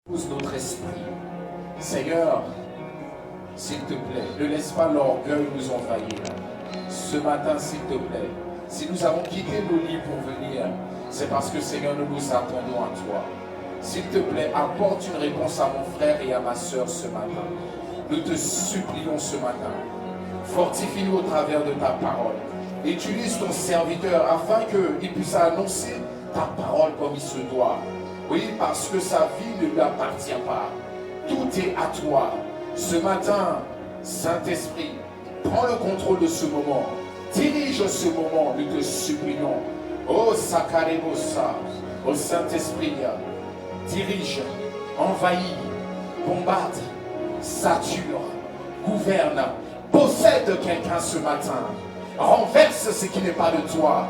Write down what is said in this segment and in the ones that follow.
Pousse notre esprit. Seigneur, s'il te plaît, ne laisse pas l'orgueil nous envahir. Ce matin, s'il te plaît, si nous avons quitté nos lits pour venir, c'est parce que, Seigneur, nous nous attendons à toi. S'il te plaît, apporte une réponse à mon frère et à ma soeur ce matin. Nous te supplions ce matin. Fortifie-nous au travers de ta parole. Utilise ton serviteur afin qu'il puisse annoncer ta parole comme il se doit. Oui, parce que sa vie ne lui appartient pas. Tout est à toi. Ce matin, Saint-Esprit, prends le contrôle de ce moment. Dirige ce moment, nous te supplions. Oh Sakarebosa, oh Saint-Esprit, dirige, envahit, combatte, sature, gouverne, possède quelqu'un ce matin. Renverse ce qui n'est pas de toi.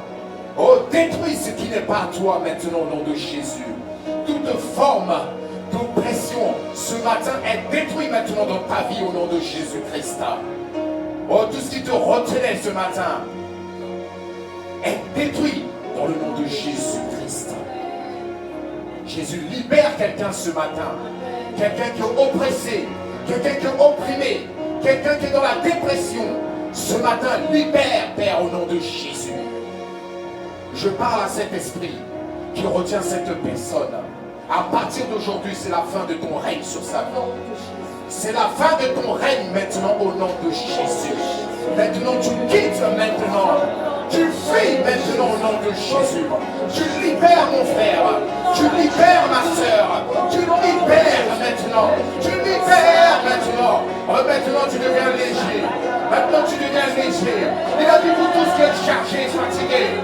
Oh, détruis ce qui n'est pas à toi maintenant au nom de Jésus. Toute forme d'oppression ce matin est détruite maintenant dans ta vie au nom de Jésus-Christ. Oh, tout ce qui te retenait ce matin est détruit dans le nom de Jésus-Christ. Jésus libère quelqu'un ce matin. Quelqu'un qui est oppressé, quelqu'un qui est opprimé, quelqu'un qui est dans la dépression. Ce matin, libère, Père, au nom de Jésus. Je parle à cet esprit qui retient cette personne. À partir d'aujourd'hui, c'est la fin de ton règne sur sa vie. C'est la fin de ton règne maintenant au nom de Jésus. Maintenant, tu quittes maintenant. Tu fuis maintenant au nom de Jésus. Tu libères mon frère. Tu libères ma soeur. Tu libères maintenant. Tu libères maintenant. Maintenant, tu deviens léger. Maintenant, tu deviens léger. Il a dit, vous tous qui êtes chargés, fatigués,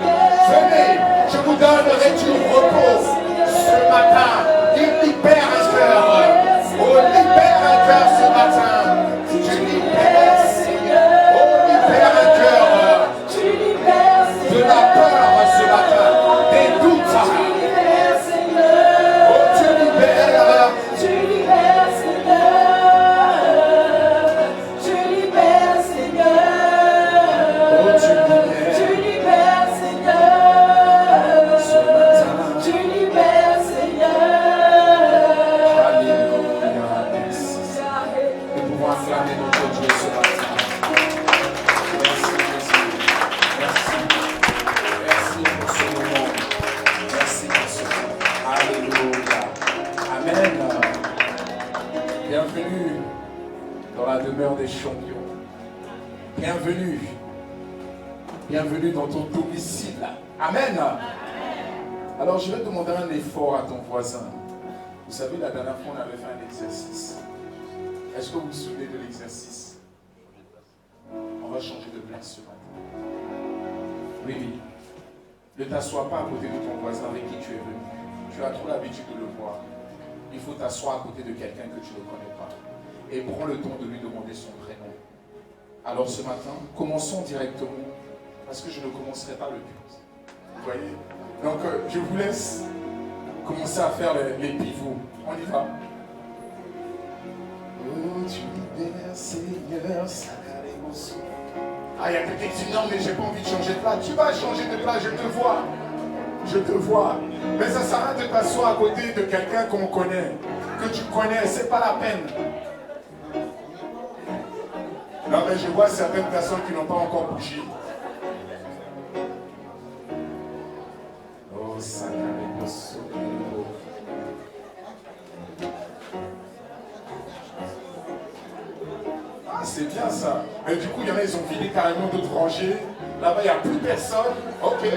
venez, je vous donnerai du repos. Ce matin, il libère un cœur. Oh, libère un cœur ce matin. Tu libères, Seigneur. Oh, libère un cœur. Tu libères, Seigneur. De la peur ce matin. Des doutes. Oh, tu libères. Tu libères, Seigneur. Tu libères, Seigneur. Oh, tu libères. Tu libères, Seigneur. Ce matin. Tu libères, Seigneur. Alléluia. Merci. Nous pouvons acclamer notre Dieu ce matin. Merci, Jésus. Merci. Merci pour ce moment. Merci pour ce moment. Alléluia. Amen. Bienvenue dans la demeure des champions. Bienvenue. Bienvenue dans ton domicile. Amen. Alors je vais demander un effort à ton voisin. Vous savez, la dernière fois, on avait fait un exercice. Est-ce que vous vous souvenez de l'exercice? On va changer de place ce matin. Oui, oui. Ne t'assois pas à côté de ton voisin avec qui tu es venu. Tu as trop l'habitude de le voir. Il faut t'asseoir à côté de quelqu'un que tu ne connais pas. Et prends le temps de lui demander son prénom. Alors ce matin, commençons directement. Parce que je ne commencerai pas le but. Vous voyez? Donc je vous laisse commencer à faire les pivots. On y va. Oh, tu libères, Seigneur, Sakarebosa. Ah, il y a quelqu'un qui dit non, mais j'ai pas envie de changer de place. Tu vas changer de place, je te vois. Je te vois. Mais ça sert à rien de t'asseoir à côté de quelqu'un qu'on connaît. Que tu connais, c'est pas la peine. Non, mais je vois certaines personnes qui n'ont pas encore bougé. Oh, Sakarebosa. Ah, c'est bien ça. Mais du coup, il y en a, ils ont vidé carrément d'autres rangées. Là-bas, il n'y a plus personne. Ok.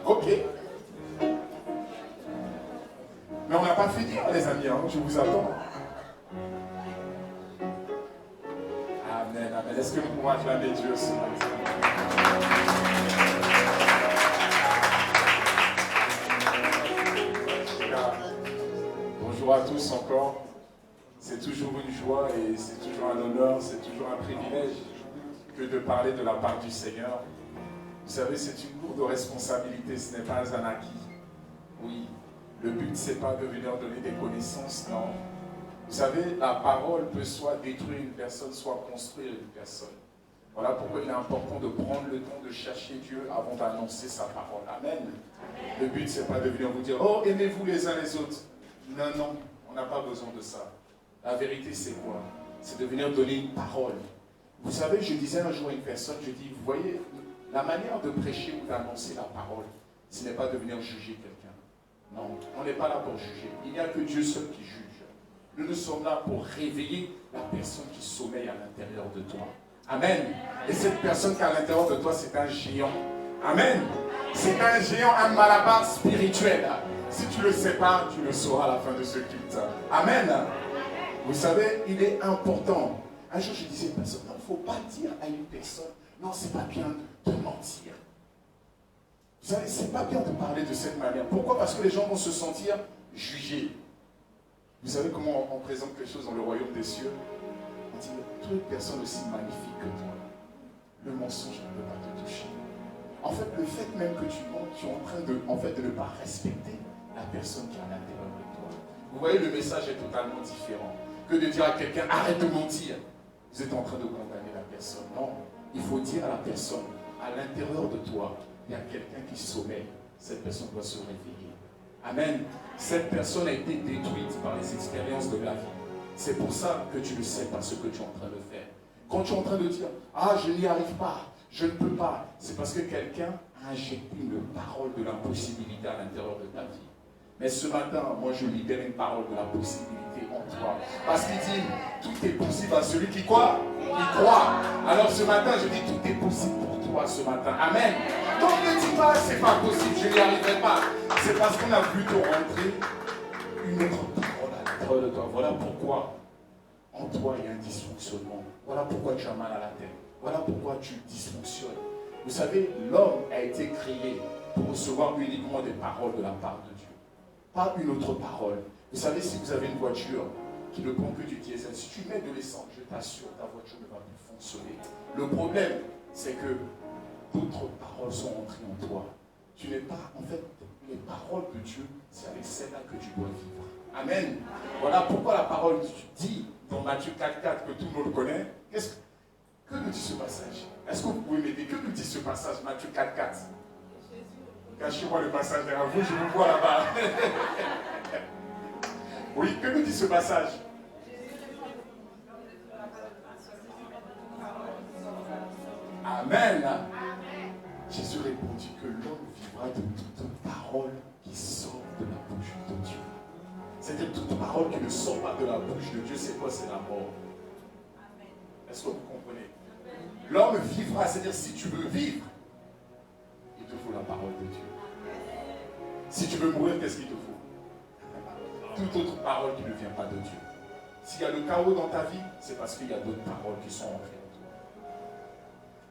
Ok. Mais on n'a pas fini, les amis. Hein. Je vous attends. Amen, amen. Est-ce que nous pouvons acclamer Dieu ce matin? Bonjour à tous encore. C'est toujours une joie et c'est toujours un honneur, c'est toujours un privilège que de parler de la part du Seigneur. Vous savez, c'est une lourde responsabilité, ce n'est pas un acquis. Oui, le but, c'est pas de venir donner des connaissances, non. Vous savez, la parole peut soit détruire une personne, soit construire une personne. Voilà pourquoi il est important de prendre le temps de chercher Dieu avant d'annoncer sa parole. Amen. Le but, c'est pas de venir vous dire, oh, aimez-vous les uns les autres. Non, non. On n'a pas besoin de ça. La vérité, c'est quoi? C'est de venir donner une parole. Vous savez, je disais un jour à une personne, je dis, vous voyez, la manière de prêcher ou d'annoncer la parole, ce n'est pas de venir juger quelqu'un. Non, on n'est pas là pour juger. Il n'y a que Dieu seul qui juge. Nous sommes là pour réveiller la personne qui sommeille à l'intérieur de toi. Amen. Et cette personne qui est à l'intérieur de toi, c'est un géant. Amen. C'est un géant, un malabar spirituel. Si tu ne le sais pas, tu le sauras à la fin de ce culte. Amen. Vous savez, il est important. Un jour, je disais à une personne, non, il ne faut pas dire à une personne, non, c'est pas bien de mentir. Vous savez, c'est pas bien de parler de cette manière. Pourquoi? Parce que les gens vont se sentir jugés. Vous savez comment on présente les choses dans le royaume des cieux? On dit, toute personne aussi magnifique que toi. Le mensonge ne peut pas te toucher. En fait, le fait même que tu mens, tu es en train de ne pas respecter la personne qui est à l'intérieur de toi. Vous voyez, le message est totalement différent que de dire à quelqu'un, arrête de mentir. Vous êtes en train de condamner la personne. Non, il faut dire à la personne, à l'intérieur de toi, il y a quelqu'un qui sommeille. Cette personne doit se réveiller. Amen. Cette personne a été détruite par les expériences de la vie. C'est pour ça que tu ne sais pas ce que tu es en train de faire. Quand tu es en train de dire, ah, je n'y arrive pas, je ne peux pas, c'est parce que quelqu'un a injecté une parole de l'impossibilité à l'intérieur de ta vie. Mais ce matin, moi je libère une parole de la possibilité en toi. Parce qu'il dit, tout est possible à celui qui croit. Qui croit. Alors ce matin, je dis, tout est possible pour toi ce matin. Amen. Donc ne dis pas, c'est pas possible, je n'y arriverai pas. C'est parce qu'on a plutôt rentré une autre parole à l'intérieur de toi. Voilà pourquoi en toi il y a un dysfonctionnement. Voilà pourquoi tu as mal à la tête. Voilà pourquoi tu dysfonctionnes. Vous savez, l'homme a été créé pour recevoir uniquement des paroles de la part de Dieu. Pas une autre parole. Vous savez, si vous avez une voiture qui ne prend que du diesel, si tu mets de l'essence, je t'assure, ta voiture ne va plus fonctionner. Le problème, c'est que d'autres paroles sont entrées en toi. Tu n'es pas, en fait, les paroles de Dieu, c'est avec celles-là que tu dois vivre. Amen. Voilà pourquoi la parole dit dans Matthieu 4,4 que tout le monde connaît. Que nous dit ce passage? Est-ce que vous pouvez m'aider? Que nous dit ce passage, Matthieu 4,4? Cachez-moi le passage derrière vous, je vous vois là-bas. Oui, que nous dit ce passage? Amen. Jésus répondit que l'homme vivra de toute parole qui sort de la bouche de Dieu. C'est-à-dire toute parole qui ne sort pas de la bouche de Dieu, c'est quoi? C'est la mort. Est-ce que vous comprenez? L'homme vivra, c'est-à-dire si tu veux vivre, il te faut la parole de Dieu. Si tu veux mourir, qu'est-ce qu'il te faut? Toute autre parole qui ne vient pas de Dieu. S'il y a le chaos dans ta vie, c'est parce qu'il y a d'autres paroles qui sont entrées en toi.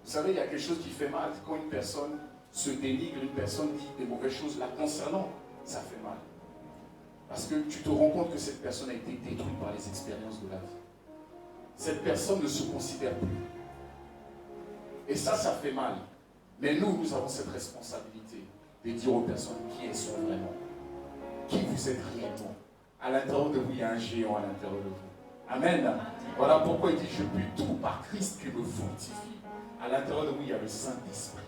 Vous savez, il y a quelque chose qui fait mal. Quand une personne se dénigre, une personne dit des mauvaises choses la concernant, ça fait mal. Parce que tu te rends compte que cette personne a été détruite par les expériences de la vie. Cette personne ne se considère plus. Et ça fait mal. Mais nous avons cette responsabilité de dire aux personnes qui elles sont vraiment. Qui vous êtes réellement. À l'intérieur de vous, il y a un géant à l'intérieur de vous. Amen. Voilà pourquoi il dit, je puis tout par Christ qui me fortifie. À l'intérieur de vous, il y a le Saint-Esprit.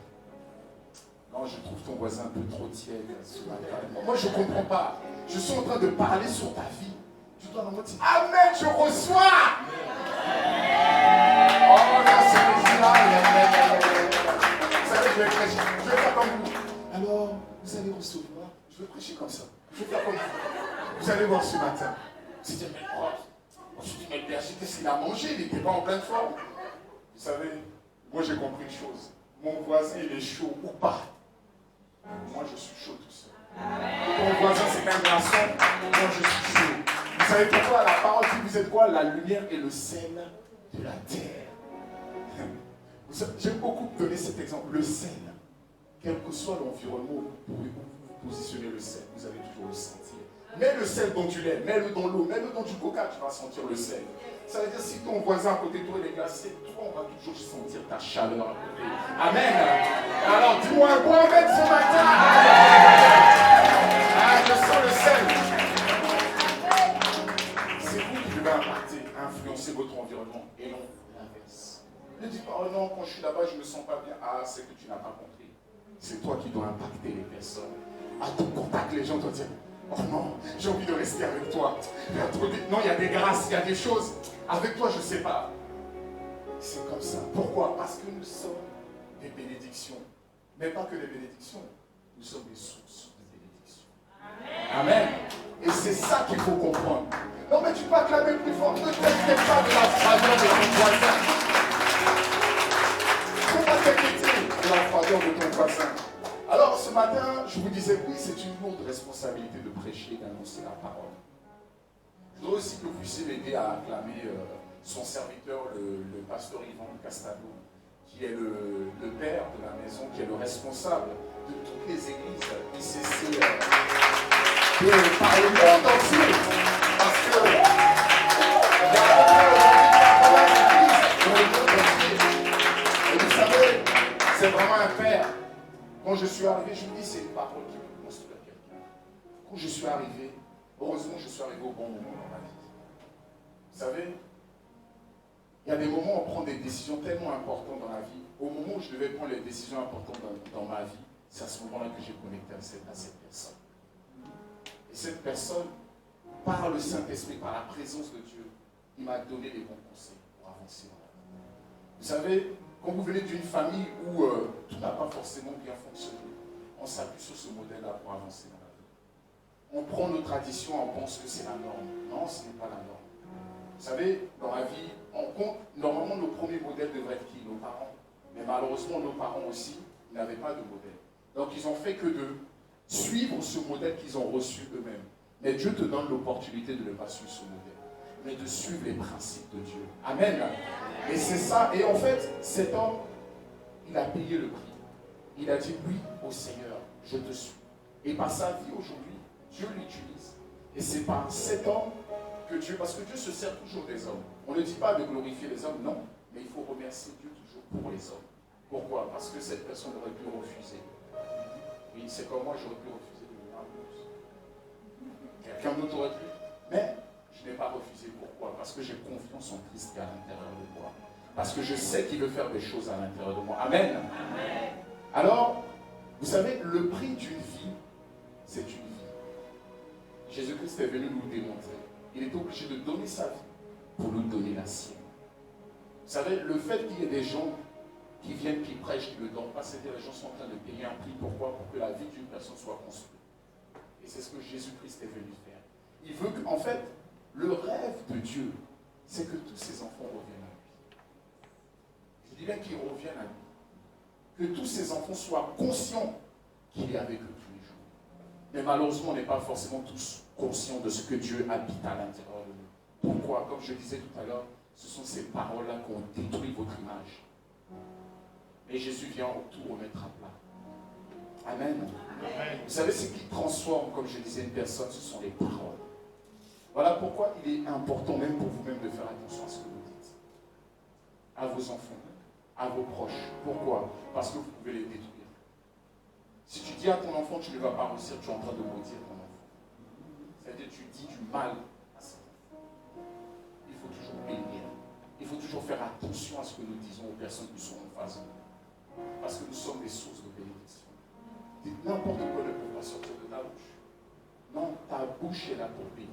Non, je trouve ton voisin un peu trop tiède ce matin. Moi, je ne comprends pas. Je suis en train de parler sur ta vie. Tu dois me dire, Amen, je reçois. Oh, merci, vous savez, je vais prêcher. Je vais faire comme vous. Alors, vous allez recevoir. Je vais prêcher comme ça. Je vais faire comme vous. Vous allez voir ce matin. Vous allez dire, mais oh, je me dis, mais le berger, qu'est-ce qu'il a mangé? Il n'était pas en pleine forme. Vous savez, moi j'ai compris une chose. Mon voisin, il est chaud ou pas. Moi, je suis chaud tout seul. Ton voisin, c'est un garçon. Moi, je suis chaud. Vous savez pourquoi la parole dit, vous êtes quoi? La lumière et le sel de la terre. J'aime beaucoup donner cet exemple. Le sel. Quel que soit l'environnement où vous positionnez le sel, vous allez toujours le sentir. Mets le sel dont tu l'aimes, mets-le dans l'eau, mets-le dans du coca, tu vas sentir le sel. Ça veut dire si ton voisin à côté de toi il est glacé, toi on va toujours sentir ta chaleur à côté. Amen. Alors dis-moi un bon amen ce matin. Ah, je sens le sel. C'est vous qui devez impacter, influencer votre environnement et non l'inverse. Ne dis pas, oh non, quand je suis là-bas, je ne me sens pas bien. Ah, c'est que tu n'as pas compris. C'est toi qui dois impacter les personnes. À ton contact, les gens doivent dire, Oh non, j'ai envie de rester avec toi. Non, il y a des grâces, il y a des choses. Avec toi, je ne sais pas. C'est comme ça. Pourquoi? Parce que nous sommes des bénédictions. Mais pas que des bénédictions. Nous sommes des sources de bénédictions. Amen. Et c'est ça qu'il faut comprendre. Non, mais tu peux acclamer plus fort. Ne t'inquiète pas de la froideur de ton voisin. Il ne faut pas t'inquiéter de la froideur de ton voisin. Alors, ce matin, je vous disais, oui, c'est une lourde responsabilité de prêcher, d'annoncer la parole. Je voudrais aussi que vous puissiez m'aider à acclamer son serviteur, le pasteur Yvan Castano, qui est le père de la maison, qui est le responsable de toutes les églises ICC par le monde entier. Parce que il y a dans le monde entier. Et vous savez, c'est vraiment un père. Quand je suis arrivé, je me dis, c'est une parole qui peut construire quelqu'un. Quand je suis arrivé, heureusement, je suis arrivé au bon moment dans ma vie. Vous savez, il y a des moments où on prend des décisions tellement importantes dans la vie. Au moment où je devais prendre les décisions importantes dans ma vie, c'est à ce moment-là que j'ai connecté à cette personne. Et cette personne, par le Saint-Esprit, par la présence de Dieu, il m'a donné les bons conseils pour avancer dans la vie. Vous savez, quand vous venez d'une famille où tout n'a pas forcément bien fonctionné, on s'appuie sur ce modèle-là pour avancer dans la vie. On prend nos traditions, on pense que c'est la norme. Non, ce n'est pas la norme. Vous savez, dans la vie, on compte, normalement nos premiers modèles devraient être qui? Nos parents. Mais malheureusement, nos parents aussi n'avaient pas de modèle. Donc ils n'ont fait que de suivre ce modèle qu'ils ont reçu eux-mêmes. Mais Dieu te donne l'opportunité de ne pas suivre ce modèle, mais de suivre les principes de Dieu. Amen. Et c'est ça. Et en fait, cet homme, il a payé le prix. Il a dit oui au Seigneur, je te suis. Et par sa vie aujourd'hui, Dieu l'utilise. Et c'est par cet homme que Dieu, parce que Dieu se sert toujours des hommes. On ne dit pas de glorifier les hommes, non. Mais il faut remercier Dieu toujours pour les hommes. Pourquoi? Parce que cette personne aurait pu refuser. Oui, c'est comme moi, j'aurais pu refuser de venir à plus. Quelqu'un d'autre aurait pu. Mais je n'ai pas refusé. Pourquoi? Parce que j'ai confiance en Christ qui est à l'intérieur de moi. Parce que je sais qu'il veut faire des choses à l'intérieur de moi. Amen. Amen. Alors, vous savez, le prix d'une vie, c'est une vie. Jésus-Christ est venu nous le démontrer. Il était obligé de donner sa vie pour nous donner la sienne. Vous savez, le fait qu'il y ait des gens qui viennent, qui prêchent, qui ne dorment pas, c'est-à-dire les gens sont en train de payer un prix. Pourquoi? Pour que la vie d'une personne soit construite. Et c'est ce que Jésus-Christ est venu faire. Il veut qu'en fait, le rêve de Dieu, c'est que tous ses enfants reviennent à lui. Je dis bien qu'ils reviennent à lui. Que tous ses enfants soient conscients qu'il est avec eux tous les jours. Mais malheureusement, on n'est pas forcément tous conscients de ce que Dieu habite à l'intérieur de nous. Pourquoi? Comme je disais tout à l'heure, ce sont ces paroles-là qui ont détruit votre image. Et Jésus vient tout remettre à plat. Amen. Amen. Vous savez, ce qui transforme, comme je disais, une personne, ce sont les paroles. Voilà pourquoi il est important, même pour vous-même, de faire attention à ce que vous dites. À vos enfants, à vos proches. Pourquoi? Parce que vous pouvez les détruire. Si tu dis à ton enfant, tu ne vas pas réussir, tu es en train de maudire ton enfant. C'est-à-dire que tu dis du mal à cet enfant. Il faut toujours bénir. Il faut toujours faire attention à ce que nous disons aux personnes qui sont en face de nous. Parce que nous sommes des sources de bénédiction. N'importe quoi ne peut pas sortir de ta bouche. Non, ta bouche est là pour bénir.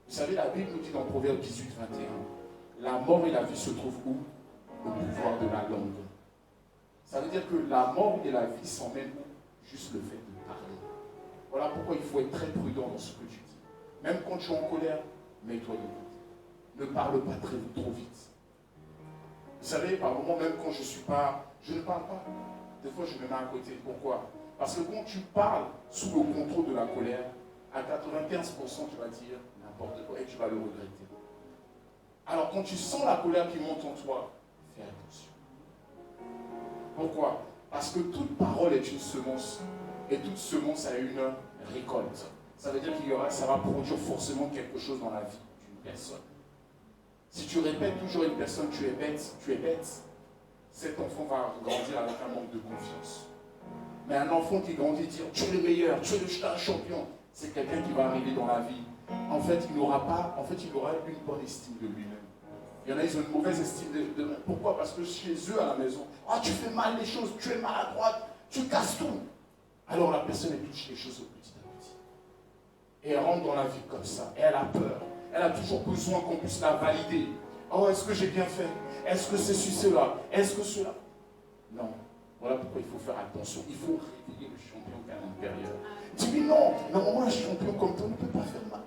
Vous savez, la Bible nous dit dans Proverbe 18, 21, la mort et la vie se trouvent où? Au pouvoir de la langue. Ça veut dire que la mort et la vie s'en mêlent où? Juste le fait de parler. Voilà pourquoi il faut être très prudent dans ce que tu dis. Même quand tu es en colère, mets-toi de côté. Ne parle pas trop vite. Vous savez, par moments, même quand je ne parle pas. Des fois, je me mets à côté. Pourquoi? Parce que quand tu parles sous le contrôle de la colère, à 95%, tu vas dire n'importe quoi et tu vas le regretter. Alors, quand tu sens la colère qui monte en toi, fais attention. Pourquoi? Parce que toute parole est une semence. Et toute semence a une récolte. Ça veut dire ça va produire forcément quelque chose dans la vie d'une personne. Si tu répètes toujours à une personne, tu es bête, cet enfant va grandir avec un manque de confiance. Mais un enfant qui grandit dire tu es le meilleur, tu es le champion, c'est quelqu'un qui va arriver dans la vie. En fait, il aura une bonne estime de lui-même. Il y en a, ils ont une mauvaise estime de pourquoi? Parce que chez eux à la maison, tu fais mal les choses, tu es maladroite, tu casses tout. Alors la personne elle touche les choses au petit à petit. Et elle rentre dans la vie comme ça. Et elle a peur. Elle a toujours besoin qu'on puisse la valider. Oh, est-ce que j'ai bien fait? Est-ce que c'est cela? Est-ce que cela? Non. Voilà pourquoi il faut faire attention. Il faut réveiller le champion qui est à l'intérieur. Dis-lui non. Normalement, un champion comme toi ne peut pas faire mal.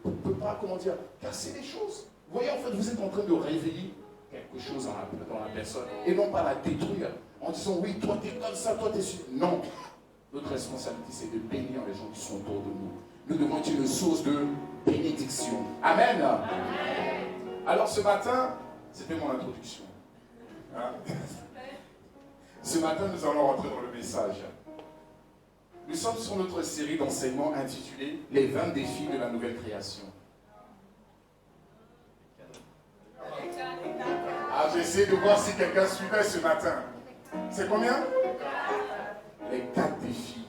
Ne peut pas, comment dire, casser les choses. Vous voyez, en fait, vous êtes en train de réveiller quelque chose dans la personne. Et non pas la détruire. En disant, oui, toi, t'es comme ça, toi, t'es sûr. Non. Notre responsabilité, c'est de bénir les gens qui sont autour de nous. Nous devons être une source de bénédiction. Amen. Alors ce matin, c'était mon introduction. Hein? Ce matin, nous allons rentrer dans le message. Nous sommes sur notre série d'enseignements intitulée « Les 20 défis de la nouvelle création ». Ah, j'ai essayé de voir si quelqu'un suivait ce matin. C'est combien? Les 4 défis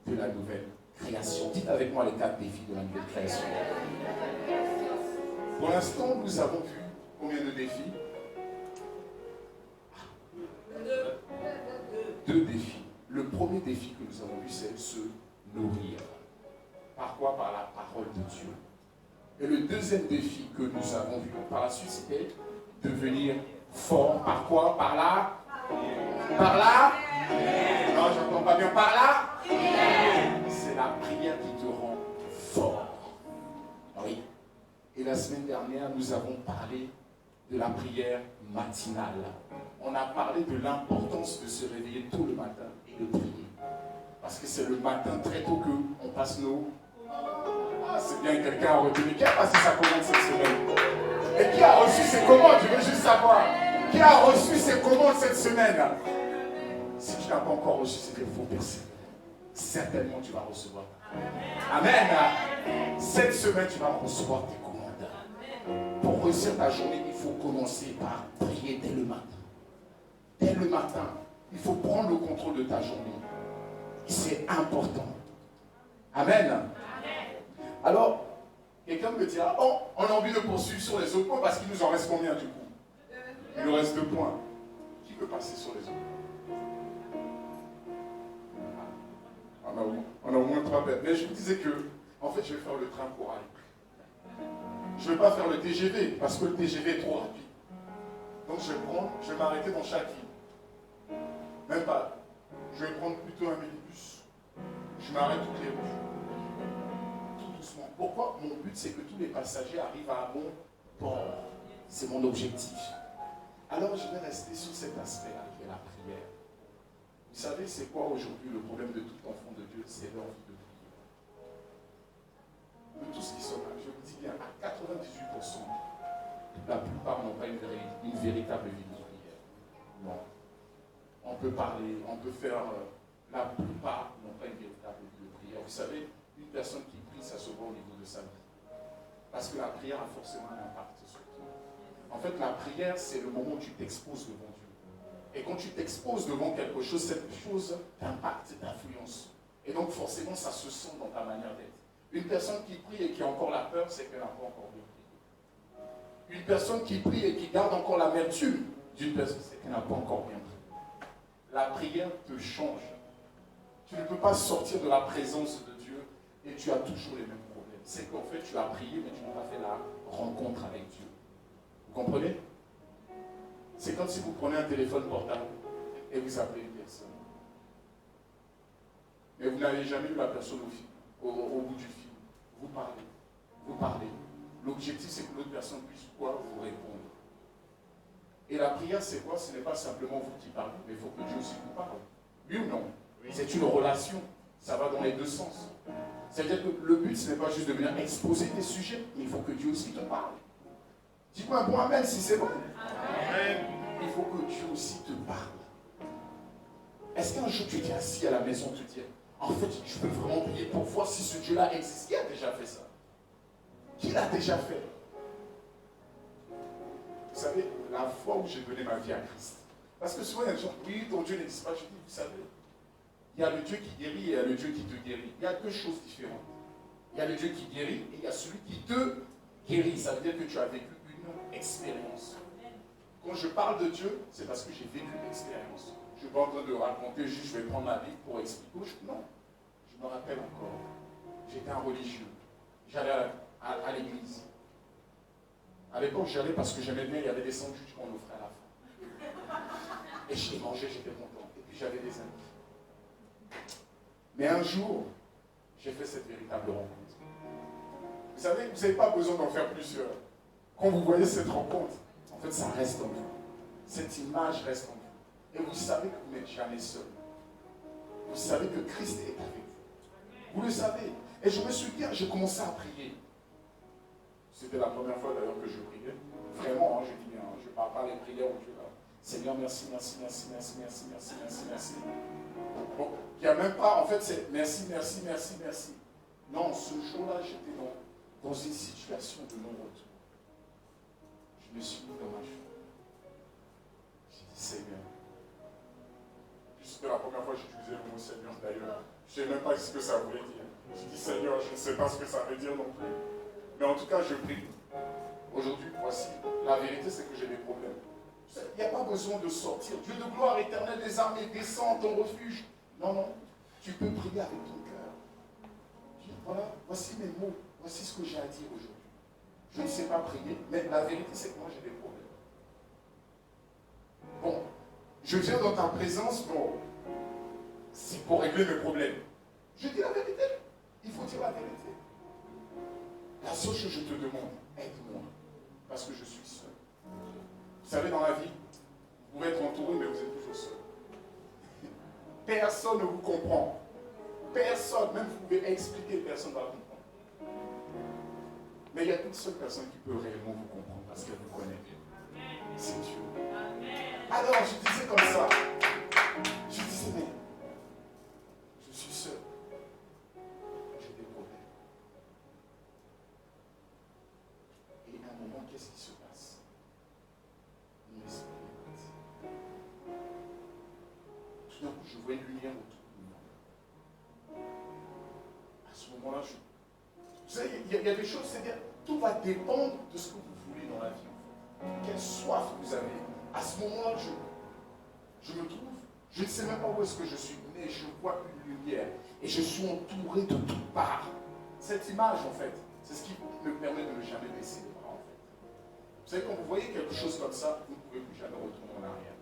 de la nouvelle création. Dites avec moi les 4 défis de la nouvelle création. Pour l'instant, nous avons vu combien de défis? 2 défis. Le premier défi que nous avons vu, c'est se nourrir. Par quoi? Par la parole de Dieu. Et le deuxième défi que nous avons vu par la suite, c'était devenir fort. Par quoi? Par là? Par là? Non, je n'entends pas bien. Par là? C'est la prière qui te rend fort. Oui. Et la semaine dernière, nous avons parlé de la prière matinale. On a parlé de l'importance de se réveiller tôt le matin et de prier. Parce que c'est le matin très tôt qu'on passe nos... Ah, c'est bien, quelqu'un a retenu. Qui a passé sa commande cette semaine? Et qui a reçu ses commandes? Je veux juste savoir. Qui a reçu ses commandes cette semaine? Si tu n'as pas encore reçu, c'est qu'il faut persévérer. Certainement, tu vas recevoir. Amen. Cette semaine, tu vas recevoir tes commandes. Pour réussir ta journée, il faut commencer par prier dès le matin. Dès le matin, il faut prendre le contrôle de ta journée. C'est important. Amen. Alors, quelqu'un me dira, oh, on a envie de poursuivre sur les autres points parce qu'il nous en reste combien du coup? Il nous reste 2 points. Qui veut passer sur les autres? On a au moins 3 bêtes. Mais je me disais que, en fait, je vais faire le train pour aller. Je ne vais pas faire le TGV parce que le TGV est trop rapide. Donc je vais m'arrêter dans chaque ville. Même pas. Je vais prendre plutôt un minibus. Je m'arrête toutes les rues. Tout doucement. Pourquoi? Mon but, c'est que tous les passagers arrivent à bon port. C'est mon objectif. Alors je vais rester sur cet aspect-là qui est la prière. Vous savez, c'est quoi aujourd'hui le problème de tout enfant de Dieu? C'est l'envie de prier. De tous qui sont là, je vous dis bien, à 98%, la plupart n'ont pas une véritable vie de prière. Non. On peut parler, on peut faire... la plupart n'ont pas une véritable vie de prière. Vous savez, une personne qui prie, ça se voit au niveau de sa vie. Parce que la prière a forcément un impact sur toi. En fait, la prière, c'est le moment où tu t'exposes devant Dieu. Et quand tu t'exposes devant quelque chose, cette chose t'impacte, t'influence. Et donc forcément, ça se sent dans ta manière d'être. Une personne qui prie et qui a encore la peur, c'est qu'elle n'a pas encore bien prié. Une personne qui prie et qui garde encore l'amertume d'une personne, c'est qu'elle n'a pas encore bien prié. La prière te change. Tu ne peux pas sortir de la présence de Dieu et tu as toujours les mêmes problèmes. C'est qu'en fait, tu as prié, mais tu n'as pas fait la rencontre avec Dieu. Vous comprenez? C'est comme si vous prenez un téléphone portable et vous appelez une personne. Mais vous n'avez jamais vu la personne au bout du fil. Vous parlez. Vous parlez. L'objectif, c'est que l'autre personne puisse quoi vous répondre. Et la prière, c'est quoi? Ce n'est pas simplement vous qui parlez, mais il faut que Dieu aussi vous parle. Oui ou non? Oui. C'est une relation. Ça va dans les deux sens. C'est-à-dire que le but, ce n'est pas juste de venir exposer tes sujets, mais il faut que Dieu aussi te parle. Dis-moi un bon amen si c'est bon. Amen. Il faut que Dieu aussi te parle. Est-ce qu'un jour tu t'es assis à la maison, tu te dis, en fait, je peux vraiment prier pour voir si ce Dieu-là existe? Qui a déjà fait ça? Qui l'a déjà fait? Vous savez, la fois où j'ai donné ma vie à Christ. Parce que souvent, il y a des gens, oui, ton Dieu n'existe pas. Je dis, vous savez, il y a le Dieu qui guérit et il y a le Dieu qui te guérit. Il y a 2 choses différentes. Il y a le Dieu qui guérit et il y a celui qui te guérit. Ça veut dire que tu as vécu une expérience. Quand je parle de Dieu, c'est parce que j'ai vécu une expérience. Je ne suis pas en train de raconter juste, je vais prendre ma vie pour expliquer. Non, je me rappelle encore. J'étais un religieux. j'allais à l'église. À l'époque, j'allais parce que j'aimais bien, il y avait des sandwichs qu'on offrait à la fin. Et je les mangeais, j'étais content. Et puis j'avais des amis. Mais un jour, j'ai fait cette véritable rencontre. Vous savez, vous n'avez pas besoin d'en faire plusieurs. Quand vous voyez cette rencontre, en fait, ça reste en vous. Cette image reste en vous. Et vous savez que vous n'êtes jamais seul. Vous savez que Christ est avec vous. Vous le savez. Et je me souviens, j'ai commencé à prier. C'était la première fois d'ailleurs que je priais. Vraiment, je dis bien, je ne parle pas les prières où Dieu là. Seigneur, merci, merci, merci, merci, merci, merci, merci, merci. Bon, il n'y a même pas, en fait, c'est merci, merci, merci, merci. Non, ce jour-là, j'étais dans une situation de non-retour. Je me suis mis dans ma joie. J'ai dit, Seigneur. C'était la première fois que j'utilisais le mot Seigneur d'ailleurs. Je ne sais même pas ce que ça voulait dire. J'ai dit, Seigneur, je ne sais pas ce que ça veut dire non plus. Mais en tout cas, je prie. Aujourd'hui, voici, la vérité, c'est que j'ai des problèmes. Il n'y a pas besoin de sortir. Dieu de gloire éternelle des armées, descend en ton refuge. Non, non. Tu peux prier avec ton cœur. Dire, voilà, voici mes mots. Voici ce que j'ai à dire aujourd'hui. Je ne sais pas prier, mais la vérité, c'est que moi, j'ai des problèmes. Bon, je viens dans ta présence pour... C'est pour régler mes problèmes. Je dis la vérité. Il faut dire la vérité. La seule chose que je te demande, aide-moi. Parce que je suis seul. Vous savez, dans la vie, vous pouvez être entouré, mais vous êtes toujours seul. Personne ne vous comprend. Personne, même vous pouvez expliquer, personne ne va comprendre. Mais il y a une seule personne qui peut réellement vous comprendre parce qu'elle vous connaît bien. C'est Dieu. Alors, je disais comme ça. Je disais, mais je suis seul. J'ai des problèmes. Et à un moment, qu'est-ce qui se passe? Mon esprit est parti. Tout d'un coup, je vois une lumière autour de moi. À ce moment-là, vous savez, il y a des choses, c'est-à-dire, tout va dépendre de ce que vous voulez dans la vie. Quelle soif vous avez. À ce moment-là, je me trouve, je ne sais même pas où est-ce que je suis, mais je vois une lumière. Et je suis entouré de toutes parts. Cette image, en fait, c'est ce qui me permet de ne jamais baisser les bras, en fait. Vous savez, quand vous voyez quelque chose comme ça, vous ne pouvez plus jamais retourner en arrière.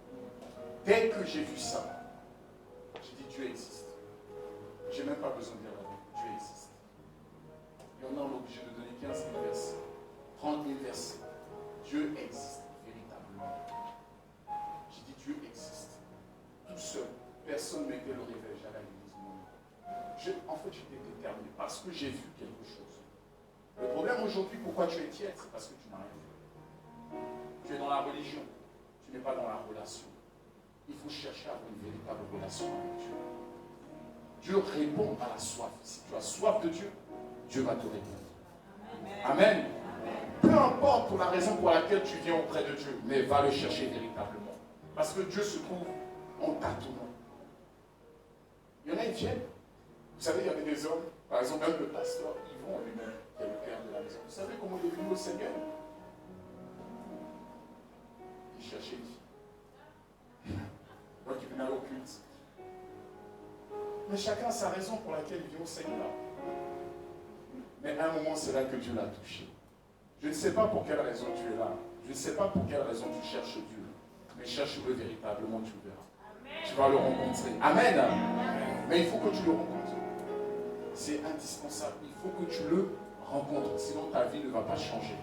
Dès que j'ai vu ça, j'ai dit, Dieu existe. Je n'ai même pas besoin de dire la vie. Dieu existe. Et on est obligé de donner 15 000 versets, 30 000 versets. Dieu existe véritablement. J'ai dit, Dieu existe. Tout seul. Personne ne mettait le réveil. J'allais à l'église. En fait, j'étais déterminé parce que j'ai vu quelque chose. Le problème aujourd'hui, pourquoi tu es tiède, c'est parce que tu n'as rien vu. Tu es dans la religion. Tu n'es pas dans la relation. Il faut chercher à avoir une véritable relation avec Dieu. Dieu répond à la soif. Si tu as soif de Dieu, Dieu va te répondre. Amen. Peu importe pour la raison pour laquelle tu viens auprès de Dieu, mais va le chercher véritablement. Parce que Dieu se trouve en tâtonnant. Il y en a qui viennent. Vous savez, il y avait des hommes, par exemple, même le pasteur Yvon lui-même, qui est le père de la maison. Vous savez comment il est venu au Seigneur? Il cherchait une fille. Donc il venait au culte. Mais chacun a sa raison pour laquelle il vient au Seigneur. Mais à un moment, c'est là que Dieu l'a touché. Je ne sais pas pour quelle raison tu es là. Je ne sais pas pour quelle raison tu cherches Dieu. Mais cherche-le véritablement, tu le verras. Amen. Tu vas le rencontrer. Amen. Amen. Mais il faut que tu le rencontres. C'est indispensable. Il faut que tu le rencontres. Sinon, ta vie ne va pas changer.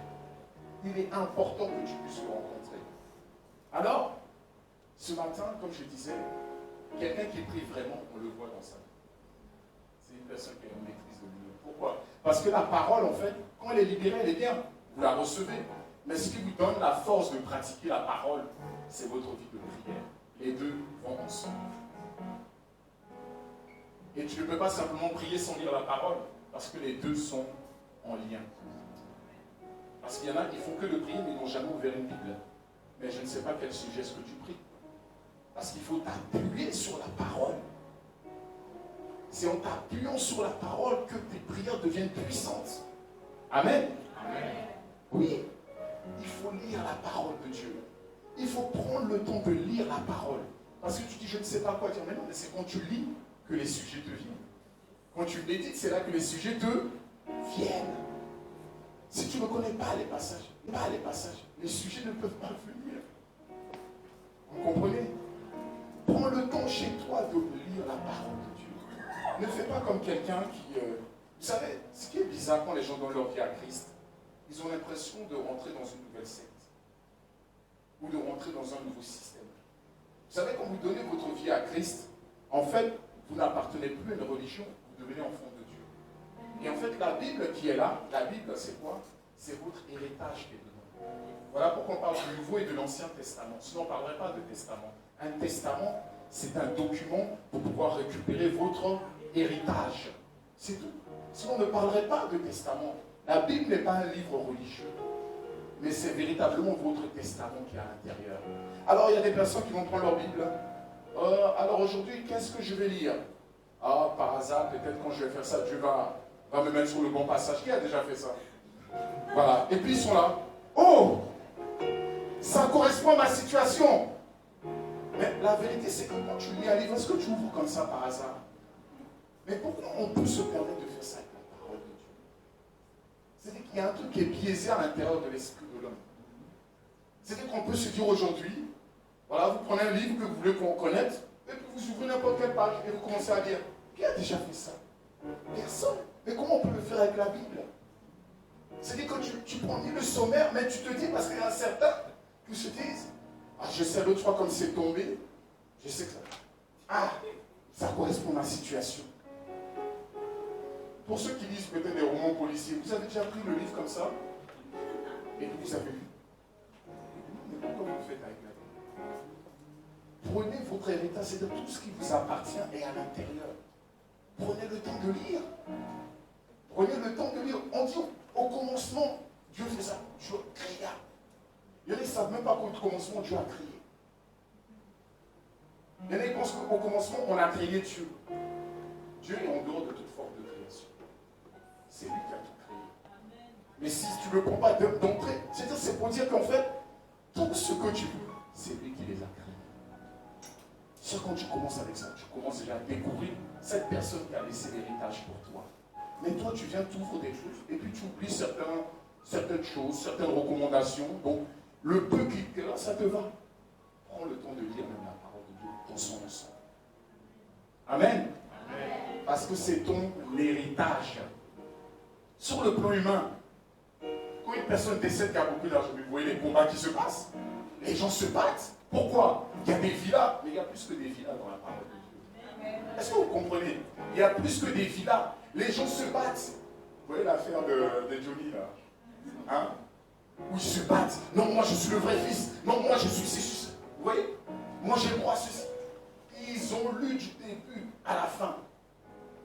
Il est important que tu puisses le rencontrer. Alors, ce matin, comme je disais, quelqu'un qui prie vraiment, on le voit dans sa vie. C'est une personne qui a une maîtrise de lui. Pourquoi? Parce que la parole, en fait, quand elle est libérée, elle est bien. Vous la recevez. Mais ce qui vous donne la force de pratiquer la parole, c'est votre vie de prière. Les deux vont ensemble. Et tu ne peux pas simplement prier sans lire la parole, parce que les deux sont en lien. Parce qu'il y en a qui font que de prier, mais ils n'ont jamais ouvert une Bible. Mais je ne sais pas quel sujet est-ce que tu pries. Parce qu'il faut t'appuyer sur la parole. C'est en t'appuyant sur la parole que tes prières deviennent puissantes. Amen. Amen. Oui, il faut lire la parole de Dieu. Il faut prendre le temps de lire la parole. Parce que tu dis, je ne sais pas quoi dire. Mais non, mais c'est quand tu lis que les sujets te viennent. Quand tu médites, c'est là que les sujets te viennent. Si tu ne connais pas les passages, les sujets ne peuvent pas venir. Vous comprenez? Prends le temps chez toi de lire la parole de Dieu. Ne fais pas comme quelqu'un qui... vous savez, ce qui est bizarre quand les gens donnent leur vie à Christ, ils ont l'impression de rentrer dans une nouvelle secte ou de rentrer dans un nouveau système. Vous savez, quand vous donnez votre vie à Christ, en fait, vous n'appartenez plus à une religion, vous devenez enfant de Dieu. Et en fait, la Bible qui est là, la Bible, c'est quoi? C'est votre héritage qui est dedans. Voilà pourquoi on parle du Nouveau et de l'Ancien Testament. Sinon, on ne parlerait pas de testament. Un testament, c'est un document pour pouvoir récupérer votre héritage. C'est tout. Sinon, on ne parlerait pas de testament. La Bible n'est pas un livre religieux, mais c'est véritablement votre testament qui est à l'intérieur. Alors, il y a des personnes qui vont prendre leur Bible. Alors aujourd'hui, qu'est-ce que je vais lire? Ah, par hasard, peut-être quand je vais faire ça, Dieu va me mettre sur le bon passage. Qui a déjà fait ça? Voilà. Et puis ils sont là. Oh, ça correspond à ma situation. Mais la vérité, c'est que quand tu lis un livre, est-ce que tu ouvres comme ça par hasard? Mais pourquoi on peut se permettre de faire ça avec la parole de Dieu? C'est-à-dire qu'il y a un truc qui est biaisé à l'intérieur de l'esprit de l'homme. C'est-à-dire qu'on peut se dire aujourd'hui, voilà, vous prenez un livre que vous voulez qu'on connaisse, et puis vous ouvrez n'importe quelle page et vous commencez à lire. Qui a déjà fait ça? Personne. Mais comment on peut le faire avec la Bible? C'est-à-dire que tu prends le sommaire, mais tu te dis, parce qu'il y a certains qui se disent, ah, je sais l'autre fois comme c'est tombé, je sais que ça. Ah, ça correspond à ma situation. Pour ceux qui lisent peut-être des romans policiers, vous avez déjà pris le livre comme ça, et vous avez lu. Mais pourquoi vous le faites avec la Bible? Prenez votre héritage, c'est-à-dire tout ce qui vous appartient est à l'intérieur. Prenez le temps de lire. Prenez le temps de lire. On dit au commencement, Dieu fait ça. Dieu créa. Il y en a qui ne savent même pas qu'au commencement, Dieu a créé. Il y en a qui pensent qu'au commencement, on a créé Dieu. Dieu est en dehors de toute forme de création. C'est lui qui a tout créé. Mais si tu ne le prends pas d'entrée, c'est pour dire qu'en fait, tout ce que tu veux, c'est lui qui les a créés. C'est quand tu commences avec ça, tu commences déjà à découvrir cette personne qui a laissé l'héritage pour toi. Mais toi, tu viens, tu ouvres des choses, et puis tu oublies certaines choses, certaines recommandations. Donc, le peu qui est là, ça te va. Prends le temps de lire même la parole de Dieu dans son ensemble. Amen. Amen. Parce que c'est ton héritage. Sur le plan humain, quand une personne décède qui a beaucoup d'argent, vous voyez les combats qui se passent. Les gens se battent. Pourquoi? Il y a des villas, mais il y a plus que des villas dans la parole de Dieu. Est-ce que vous comprenez? Il y a plus que des villas. Les gens se battent. Vous voyez l'affaire de Johnny là? Hein? Où ils se battent. Non, moi je suis le vrai fils. Non, moi je suis ceci. Vous voyez? Moi j'ai le droit à ceci. Ils ont lu du début à la fin.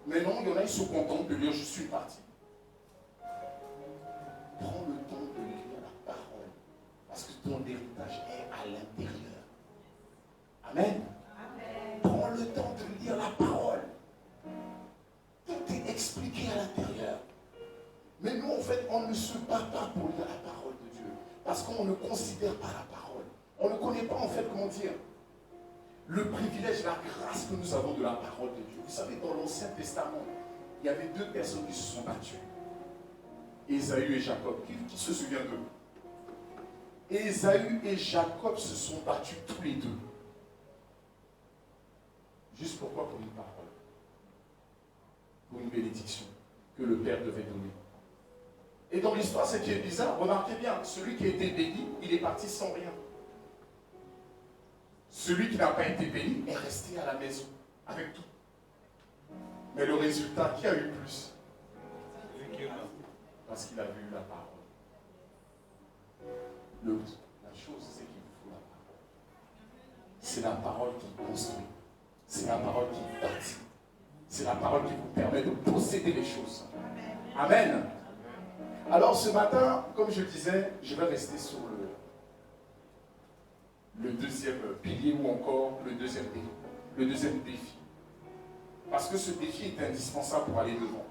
Mais non, il y en a, ils sont contents de lire juste une partie. Prends le temps de lire la parole. Parce que ton héritage est à l'intérieur. Amen. Amen. Prends le temps de lire la parole. Tout est expliqué à l'intérieur. Mais nous, en fait, on ne se bat pas pour lire la parole de Dieu. Parce qu'on ne considère pas la parole. On ne connaît pas, en fait, comment dire, le privilège, la grâce que nous avons de la parole de Dieu. Vous savez, dans l'Ancien Testament, il y avait deux personnes qui se sont battues. Ésaü et Jacob. Qui se souvient d'eux? Ésaü et Jacob se sont battus tous les deux. Juste pourquoi? Pour une parole. Pour une bénédiction que le Père devait donner. Et dans l'histoire, ce qui est bizarre, remarquez bien, celui qui a été béni, il est parti sans rien. Celui qui n'a pas été béni est resté à la maison, avec tout. Mais le résultat, qui a eu plus? Parce qu'il a vu la parole. La chose, c'est qu'il faut la parole. C'est la parole qui construit. C'est la parole qui bâtit. C'est la parole qui vous permet de posséder les choses. Amen. Alors ce matin, comme je disais, je vais rester sur le deuxième pilier ou encore le deuxième défi. Parce que ce défi est indispensable pour aller devant.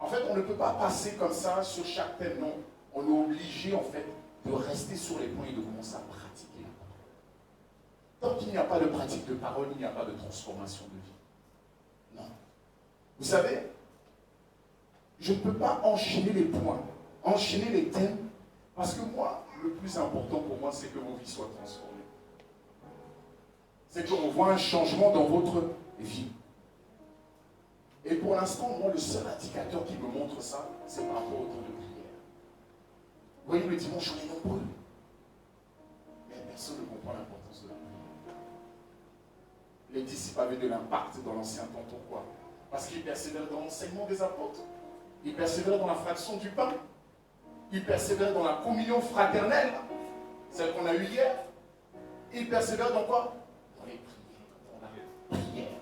En fait, on ne peut pas passer comme ça sur chaque thème, non. On est obligé, en fait, de rester sur les points et de commencer à pratiquer la parole. Tant qu'il n'y a pas de pratique de parole, il n'y a pas de transformation de vie. Non. Vous savez, je ne peux pas enchaîner les points enchaîner les thèmes, parce que moi, le plus important pour moi, c'est que vos vies soient transformées. C'est qu'on voit un changement dans votre vie. Et pour l'instant, moi, le seul indicateur qui me montre ça, c'est par rapport au temps de prière. Vous voyez, le dimanche, on est nombreux. Mais personne ne comprend l'importance de la prière. Les disciples avaient de l'impact dans l'ancien temps. Pourquoi? Parce qu'ils persévéraient dans l'enseignement des apôtres. Ils persévéraient dans la fraction du pain. Ils persévéraient dans la communion fraternelle, celle qu'on a eue hier. Ils persévéraient dans quoi? Dans les prières. Dans la prière.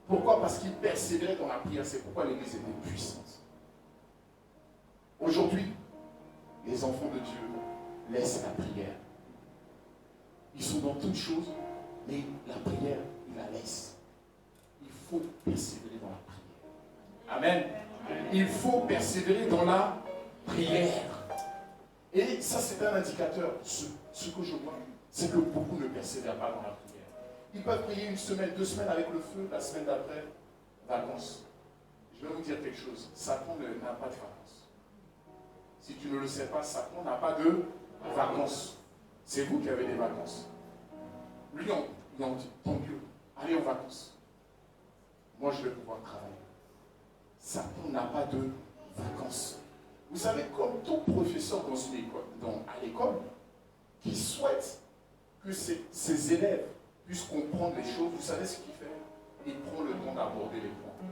Pourquoi? Parce qu'ils persévéraient dans la prière. C'est pourquoi l'Église était puissante. Aujourd'hui, les enfants de Dieu laissent la prière. Ils sont dans toutes choses, mais la prière, ils la laissent. Il faut persévérer dans la prière. Amen. Il faut persévérer dans la prière. Et ça, c'est un indicateur. Ce que je vois, c'est que beaucoup ne persévèrent pas dans la prière. Ils peuvent prier une semaine, 2 semaines avec le feu, la semaine d'après, vacances. Je vais vous dire quelque chose. Satan n'a pas de vacances. Si tu ne le sais pas, Satan n'a pas de vacances. C'est vous qui avez des vacances. Lui, il en dit, tant mieux, allez en vacances. Moi, je vais pouvoir travailler. Satan n'a pas de vacances. Vous savez, comme tout professeur dans une école, à l'école, qui souhaite que ses élèves puissent comprendre les choses, vous savez ce qu'il fait? Il prend le temps d'aborder les points.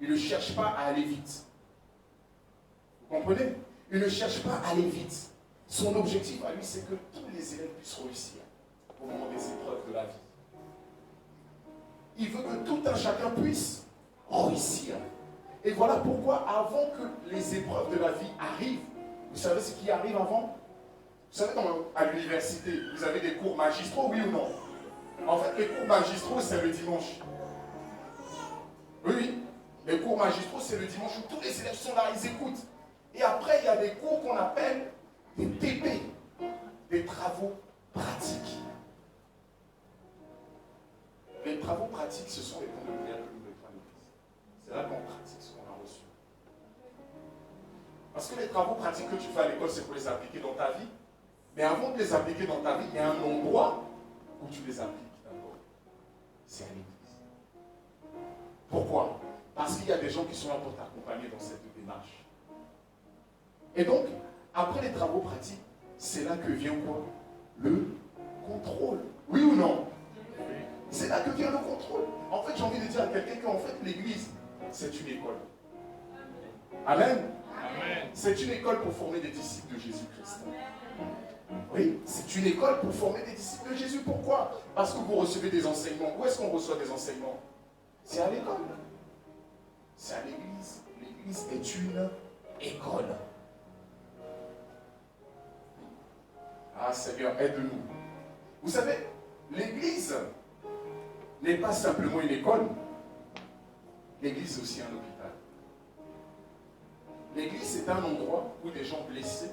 Il ne cherche pas à aller vite. Vous comprenez? Il ne cherche pas à aller vite. Son objectif à lui, c'est que tous les élèves puissent réussir au moment des épreuves de la vie. Il veut que tout un chacun puisse réussir. Et voilà pourquoi, avant que les épreuves de la vie arrivent, vous savez ce qui arrive avant? Vous savez, à l'université, vous avez des cours magistraux, oui ou non? En fait, les cours magistraux, c'est le dimanche. Oui. Les cours magistraux, c'est le dimanche où tous les élèves sont là, ils écoutent. Et après, il y a des cours qu'on appelle des TP, des travaux pratiques. Les travaux pratiques, ce sont les temps de prière que nous mettons à l'église. C'est là qu'on pratique ce qu'on a reçu. Parce que les travaux pratiques que tu fais à l'école, c'est pour les appliquer dans ta vie. Mais avant de les appliquer dans ta vie, il y a un endroit où tu les appliques d'abord. C'est à l'église. Pourquoi? Parce qu'il y a des gens qui sont là pour t'accompagner dans cette démarche. Et donc, après les travaux pratiques, c'est là que vient quoi? Le contrôle. Oui ou non? C'est là que vient le contrôle. En fait, j'ai envie de dire à quelqu'un qu'en fait, l'église, c'est une école. Amen. Amen. C'est une école pour former des disciples de Jésus-Christ. Oui, c'est une école pour former des disciples de Jésus. Pourquoi? Parce que vous recevez des enseignements. Où est-ce qu'on reçoit des enseignements? C'est à l'école. C'est à l'église. L'église est une école. Ah Seigneur, aide-nous. Vous savez, l'église n'est pas simplement une école. L'église est aussi un hôpital. L'église, c'est un endroit où des gens blessés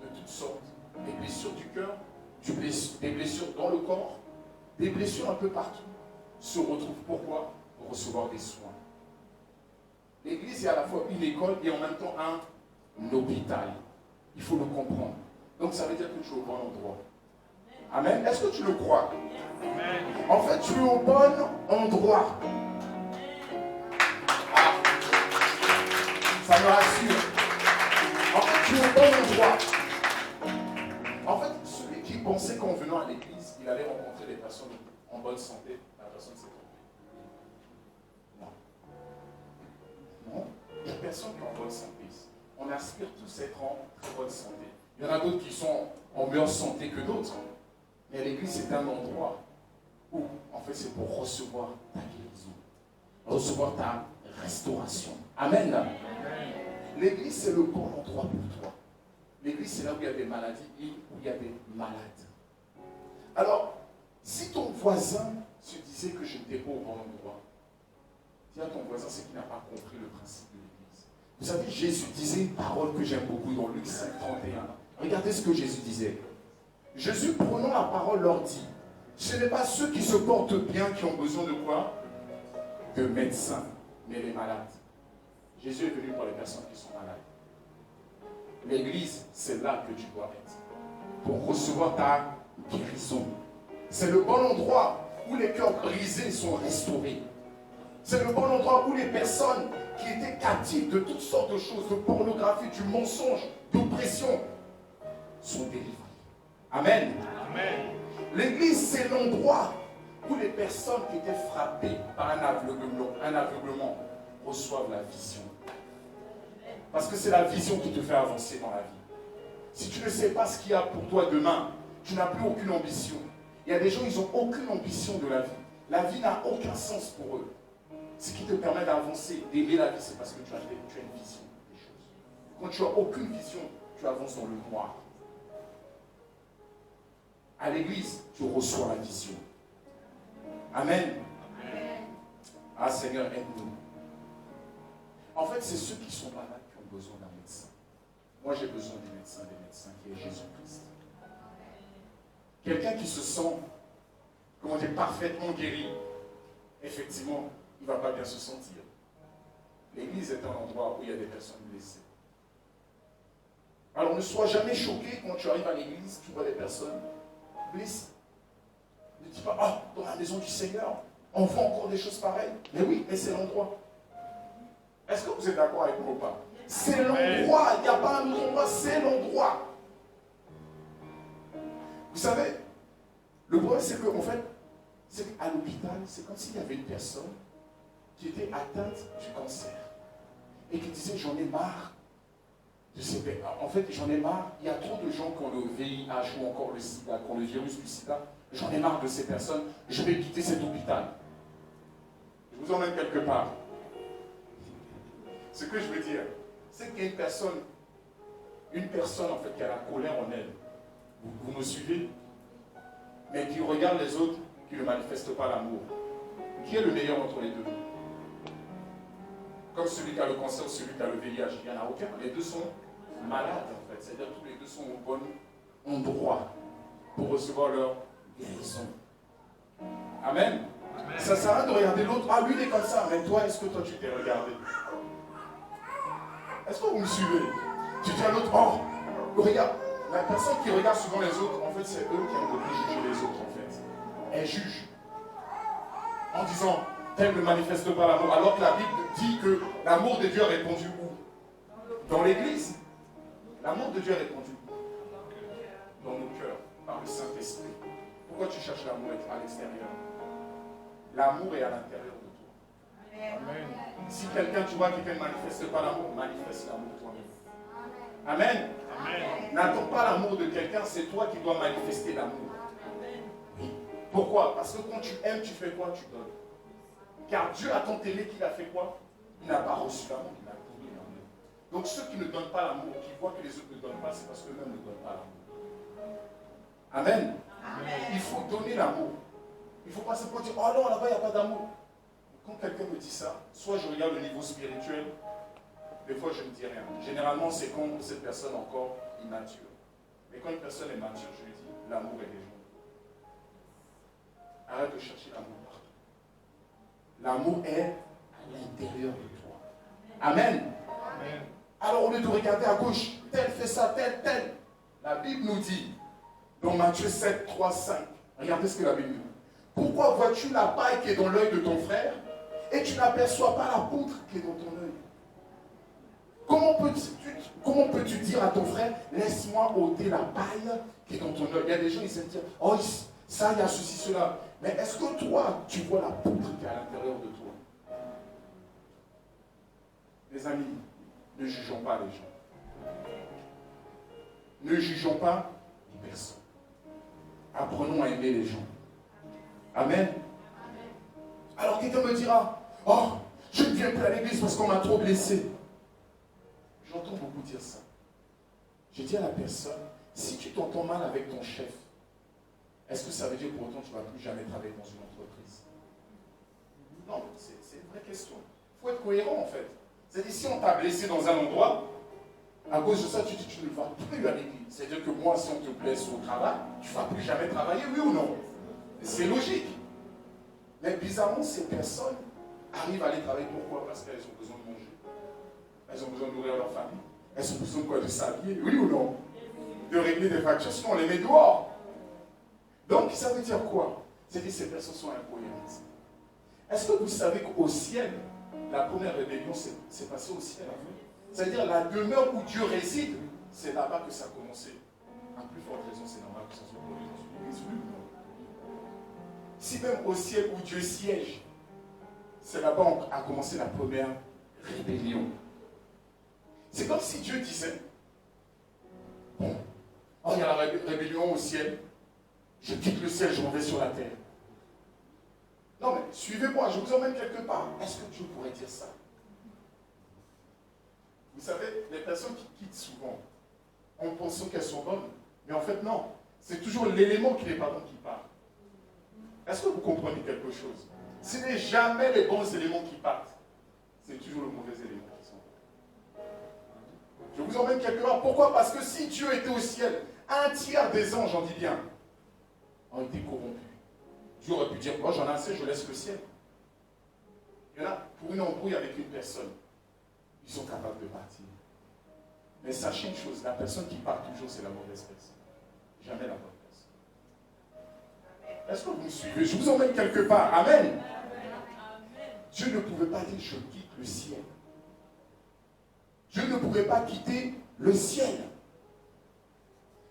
de toutes sortes, des blessures du cœur, des blessures dans le corps, des blessures un peu partout, se retrouvent. Pourquoi? Pour recevoir des soins. L'église est à la fois une école et en même temps un hôpital. Il faut le comprendre. Donc ça veut dire que tu es au bon endroit. Amen. Est-ce que tu le crois? Amen. En fait, tu es au bon endroit. Ah. Ça me rassure. En fait, tu es au bon endroit. En fait, celui qui pensait qu'en venant à l'église, il allait rencontrer des personnes en bonne santé, la personne s'est trompée. Non. Non. Il n'y a personne qui est en bonne santé ici. On aspire tous à être en très bonne santé. Il y en a d'autres qui sont en meilleure santé que d'autres. Mais l'église, c'est un endroit où, en fait, c'est pour recevoir ta guérison, recevoir ta restauration. Amen. Amen. L'église, c'est le bon endroit pour toi. L'église, c'est là où il y a des maladies et où il y a des malades. Alors, si ton voisin se disait que je n'étais pas au bon endroit, dis à ton voisin, c'est qu'il n'a pas compris le principe de l'église. Vous savez, Jésus disait une parole que j'aime beaucoup dans Luc 5, 31. Regardez ce que Jésus disait. Jésus, prenant la parole, leur dit, ce n'est pas ceux qui se portent bien qui ont besoin de quoi? De médecins, mais les malades. Jésus est venu pour les personnes qui sont malades. L'église, c'est là que tu dois être pour recevoir ta guérison. C'est le bon endroit où les cœurs brisés sont restaurés. C'est le bon endroit où les personnes qui étaient captives de toutes sortes de choses, de pornographie, du mensonge, d'oppression, sont délivrées. Amen. Amen. L'église, c'est l'endroit où les personnes qui étaient frappées par un aveuglement reçoivent la vision. Parce que c'est la vision qui te fait avancer dans la vie. Si tu ne sais pas ce qu'il y a pour toi demain, tu n'as plus aucune ambition. Il y a des gens, ils n'ont aucune ambition de la vie. La vie n'a aucun sens pour eux. Ce qui te permet d'avancer, d'aimer la vie, c'est parce que tu as une vision des choses. Quand tu n'as aucune vision, tu avances dans le noir. À l'église, tu reçois la vision. Amen. Amen. Ah Seigneur, aide-nous. En fait, c'est ceux qui sont malades qui ont besoin d'un médecin. Moi, j'ai besoin des médecins qui est Jésus-Christ. Quelqu'un qui se sent, comment dire, parfaitement guéri, effectivement, il ne va pas bien se sentir. L'église est un endroit où il y a des personnes blessées. Alors ne sois jamais choqué quand tu arrives à l'église, tu vois des personnes blessées. Ne dis pas, ah, dans la maison du Seigneur, on voit encore des choses pareilles. Mais oui, mais c'est l'endroit. Est-ce que vous êtes d'accord avec moi ou pas? C'est l'endroit, il n'y a pas un autre endroit, c'est l'endroit. Vous savez, le problème c'est qu'en fait, c'est qu'à l'hôpital, c'est comme s'il y avait une personne qui était atteinte du cancer et qui disait j'en ai marre de ces peines. En fait, j'en ai marre, il y a trop de gens qui ont le VIH ou encore le sida, qui ont le virus du sida. J'en ai marre de ces personnes, je vais quitter cet hôpital. Je vous emmène quelque part. Ce que je veux dire, c'est qu'il y a une personne en fait qui a la colère en elle. Vous me suivez? Mais qui regarde les autres, qui ne manifestent pas l'amour. Qui est le meilleur entre les deux? Comme celui qui a le cancer ou celui qui a le VIH, il n'y en a aucun. Les deux sont malades en fait. C'est-à-dire que tous les deux sont au bon endroit pour recevoir leur guérison. Amen. Amen. Ça sert à rien de regarder l'autre. Ah, lui il est comme ça. Mais toi, est-ce que toi tu t'es regardé? Est-ce que vous me suivez? Tu dis à l'autre, oh, regarde. La personne qui regarde souvent les autres, en fait, c'est eux qui ont le plus jugé les autres, en fait. Elle juge. En disant, tel ne manifeste pas l'amour. Alors que la Bible dit que l'amour de Dieu est répandu où? Dans l'église. L'amour de Dieu est répandu où? Dans nos cœurs, par le Saint-Esprit. Pourquoi tu cherches l'amour à l'extérieur? L'amour est à l'intérieur de toi. Amen. Si quelqu'un, tu vois, qui ne manifeste pas l'amour, manifeste l'amour toi-même. Amen. Amen. N'attends pas l'amour de quelqu'un, c'est toi qui dois manifester l'amour. Oui. Pourquoi? Parce que quand tu aimes, tu fais quoi? Tu donnes. Car Dieu a tant aimé qu'il a fait quoi? Il n'a pas reçu l'amour, il a donné l'amour. Donc ceux qui ne donnent pas l'amour, qui voient que les autres ne donnent pas, c'est parce qu'eux-mêmes ne donnent pas l'amour. Amen. Amen. Il faut donner l'amour. Il ne faut pas simplement dire, oh non, là-bas, il n'y a pas d'amour. Quand quelqu'un me dit ça, soit je regarde le niveau spirituel, des fois je ne dis rien. Généralement, c'est quand cette personne est encore immature. Mais quand une personne est mature, je lui dis, l'amour est déjà. Arrête de chercher l'amour partout. L'amour est à l'intérieur de toi. Amen. Amen. Alors au lieu de regarder à gauche, tel fait ça, tel. La Bible nous dit, dans Matthieu 7, 3, 5, regardez ce que la Bible dit. Pourquoi vois-tu la paille qui est dans l'œil de ton frère et tu n'aperçois pas la poutre qui est dans ton œil? Comment peux-tu dire à ton frère, laisse-moi ôter la paille qui est dans ton œil? Il y a des gens qui aiment dire, oh, ça, il y a ceci, cela. Mais est-ce que toi, tu vois la poutre qui est à l'intérieur de toi? Les amis, ne jugeons pas les gens. Ne jugeons pas les personnes. Apprenons à aimer les gens. Amen. Alors quelqu'un me dira, oh, je ne viens plus à l'église parce qu'on m'a trop blessé. J'entends beaucoup dire ça. Je dis à la personne, si tu t'entends mal avec ton chef, est-ce que ça veut dire pour autant que tu ne vas plus jamais travailler dans une entreprise? Non, c'est une vraie question. Il faut être cohérent en fait. C'est-à-dire si on t'a blessé dans un endroit, à cause de ça tu dis tu ne vas plus à l'église. C'est-à-dire que moi si on te blesse au travail, tu ne vas plus jamais travailler, oui ou non? C'est logique. Mais bizarrement, ces personnes arrivent à aller travailler. Pourquoi? Parce qu'elles ont besoin de manger. Elles ont besoin de nourrir leur famille. Elles ont besoin de quoi? De s'habiller, oui ou non? De régler des factures, sinon on les met dehors. Donc ça veut dire quoi? C'est que ces personnes sont incohérentes. Est-ce que vous savez qu'au ciel, la première rébellion s'est passée au ciel en fait? C'est-à-dire la demeure où Dieu réside, c'est là-bas que ça a commencé. À plus forte raison, c'est normal que ça soit produit dans une église, oui ou non? Si même au ciel où Dieu siège, c'est là-bas qu'on a commencé la première rébellion. C'est comme si Dieu disait, bon, oh, il y a la rébellion au ciel, je quitte le ciel, je m'en vais sur la terre. Non mais, suivez-moi, je vous emmène quelque part. Est-ce que Dieu pourrait dire ça? Vous savez, les personnes qui quittent souvent, en pensant qu'elles sont bonnes, mais en fait non, c'est toujours l'élément qui n'est pas bon qui part. Est-ce que vous comprenez quelque chose? Ce n'est jamais les bons éléments qui partent, c'est toujours le mauvais élément qui sont. Je vous emmène quelque part. Pourquoi? Parce que si Dieu était au ciel, un tiers des anges, j'en dis bien, ont été corrompus. Dieu aurait pu dire, moi j'en ai assez, je laisse le ciel. Il y en a, pour une embrouille avec une personne, ils sont capables de partir. Mais sachez une chose, la personne qui part toujours, c'est la mauvaise personne. Jamais la bonne personne. Est-ce que vous me suivez? Je vous emmène quelque part. Amen. Dieu ne pouvait pas dire, je quitte le ciel. Dieu ne pouvait pas quitter le ciel.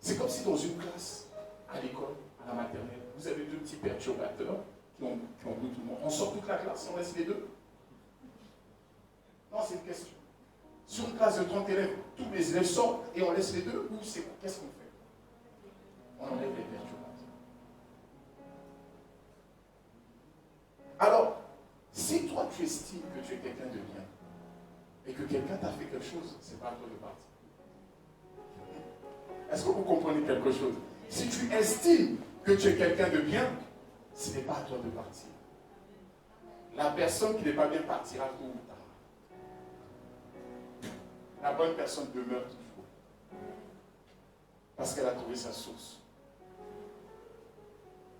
C'est comme si dans une classe, à l'école, à la maternelle, vous avez deux petits perturbateurs qui ont brûlé tout le monde. On sort toute la classe, on laisse les deux? Non, c'est une question. Sur une classe de 30 élèves, tous les élèves sortent et on laisse les deux, ou c'est qu'est-ce qu'on fait? On enlève les perturbateurs. Alors, si toi tu estimes que tu es quelqu'un de bien et que quelqu'un t'a fait quelque chose, c'est pas à toi de partir. Est-ce que vous comprenez quelque chose? Si tu estimes que tu es quelqu'un de bien, ce n'est pas à toi de partir. La personne qui n'est pas bien partira tôt ou tard. La bonne personne demeure toujours. Parce qu'elle a trouvé sa source.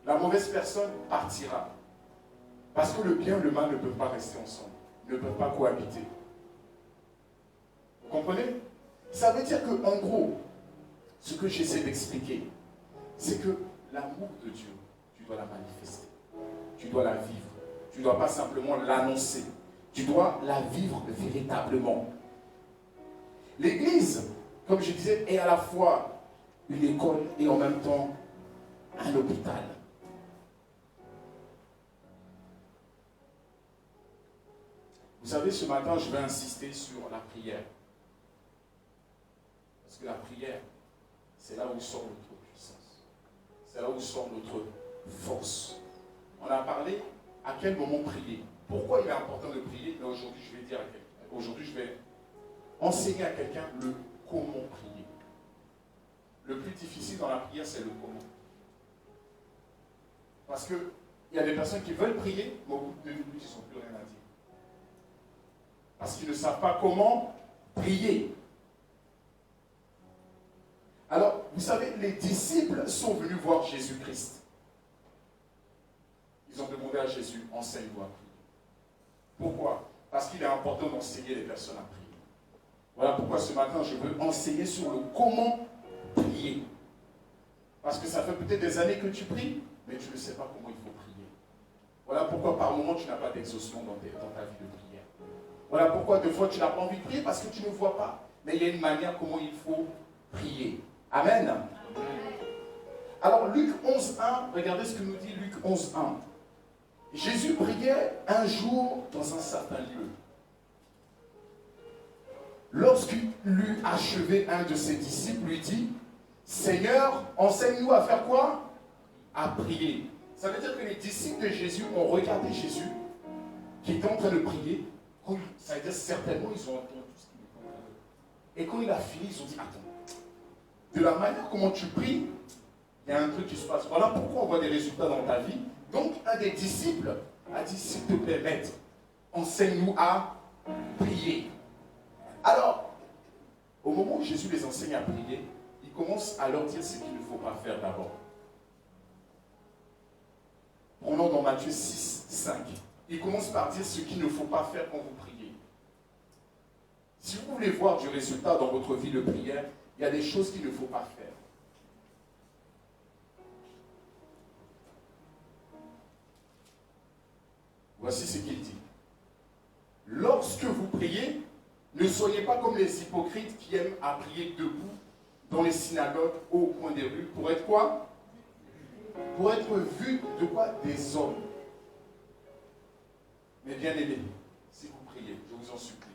La mauvaise personne partira. Parce que le bien et le mal ne peuvent pas rester ensemble. Ne peuvent pas cohabiter. Vous comprenez? Ça veut dire que, en gros, ce que j'essaie d'expliquer, c'est que l'amour de Dieu, tu dois la manifester. Tu dois la vivre. Tu ne dois pas simplement l'annoncer. Tu dois la vivre véritablement. L'Église, comme je disais, est à la fois une école et en même temps un hôpital. Vous savez, ce matin, je vais insister sur la prière. Parce que la prière, c'est là où sort notre puissance. C'est là où sort notre force. On a parlé à quel moment prier. Pourquoi il est important de prier? Mais aujourd'hui, je vais dire à quelqu'un. Aujourd'hui, je vais enseigner à quelqu'un le comment prier. Le plus difficile dans la prière, c'est le comment. Parce qu'il y a des personnes qui veulent prier, mais au bout de 2 minutes, ils n'ont plus rien à dire. Parce qu'ils ne savent pas comment prier. Alors, vous savez, les disciples sont venus voir Jésus-Christ. Ils ont demandé à Jésus, enseigne-nous à prier. Pourquoi? Parce qu'il est important d'enseigner les personnes à prier. Voilà pourquoi ce matin, je veux enseigner sur le comment prier. Parce que ça fait peut-être des années que tu pries, mais tu ne sais pas comment il faut prier. Voilà pourquoi par moment, tu n'as pas d'exaucement dans ta vie de prière. Voilà pourquoi des fois, tu n'as pas envie de prier parce que tu ne vois pas. Mais il y a une manière comment il faut prier. Amen. Alors, Luc 11.1, regardez ce que nous dit Luc 11.1. Jésus priait un jour dans un certain lieu. Lorsqu'il eut achevé, un de ses disciples lui dit, Seigneur, enseigne-nous à faire quoi? À prier. Ça veut dire que les disciples de Jésus ont regardé Jésus qui était en train de prier. Ça veut dire certainement ils ont entendu tout ce qu'il était en train de dire. Et quand il a fini, ils ont dit, attends, de la manière comment tu pries, il y a un truc qui se passe. Voilà pourquoi on voit des résultats dans ta vie. Donc, un des disciples a dit, s'il te plaît, maître, enseigne-nous à prier. Alors, au moment où Jésus les enseigne à prier, il commence à leur dire ce qu'il ne faut pas faire d'abord. Prenons dans Matthieu 6, 5. Il commence par dire ce qu'il ne faut pas faire quand vous priez. Si vous voulez voir du résultat dans votre vie de prière, il y a des choses qu'il ne faut pas faire. Voici ce qu'il dit. Lorsque vous priez, ne soyez pas comme les hypocrites qui aiment à prier debout dans les synagogues ou au coin des rues. Pour être quoi? Pour être vus de quoi? Des hommes. Mais bien aimés, si vous priez, je vous en supplie,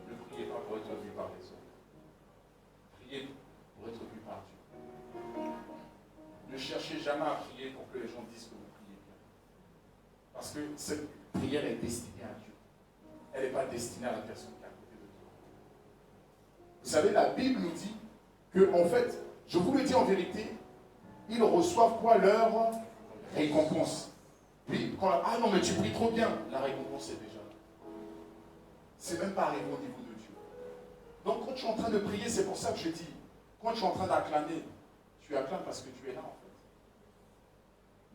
ne priez pas pour être vu par les hommes. Priez pour être vu par Dieu. Ne cherchez jamais à prier pour que les gens disent que vous priez bien. Parce que cette prière est destinée à Dieu. Elle n'est pas destinée à la personne qui est à côté de toi. Vous savez, la Bible nous dit que, en fait, je vous le dis en vérité, ils reçoivent quoi? Leur récompense. Puis, ah non, mais tu pries trop bien. La récompense est déjà là. C'est même pas arrivé au niveau de Dieu. Donc, quand tu es en train de prier, c'est pour ça que je dis, quand tu es en train d'acclamer, tu acclames parce que tu es là, en fait.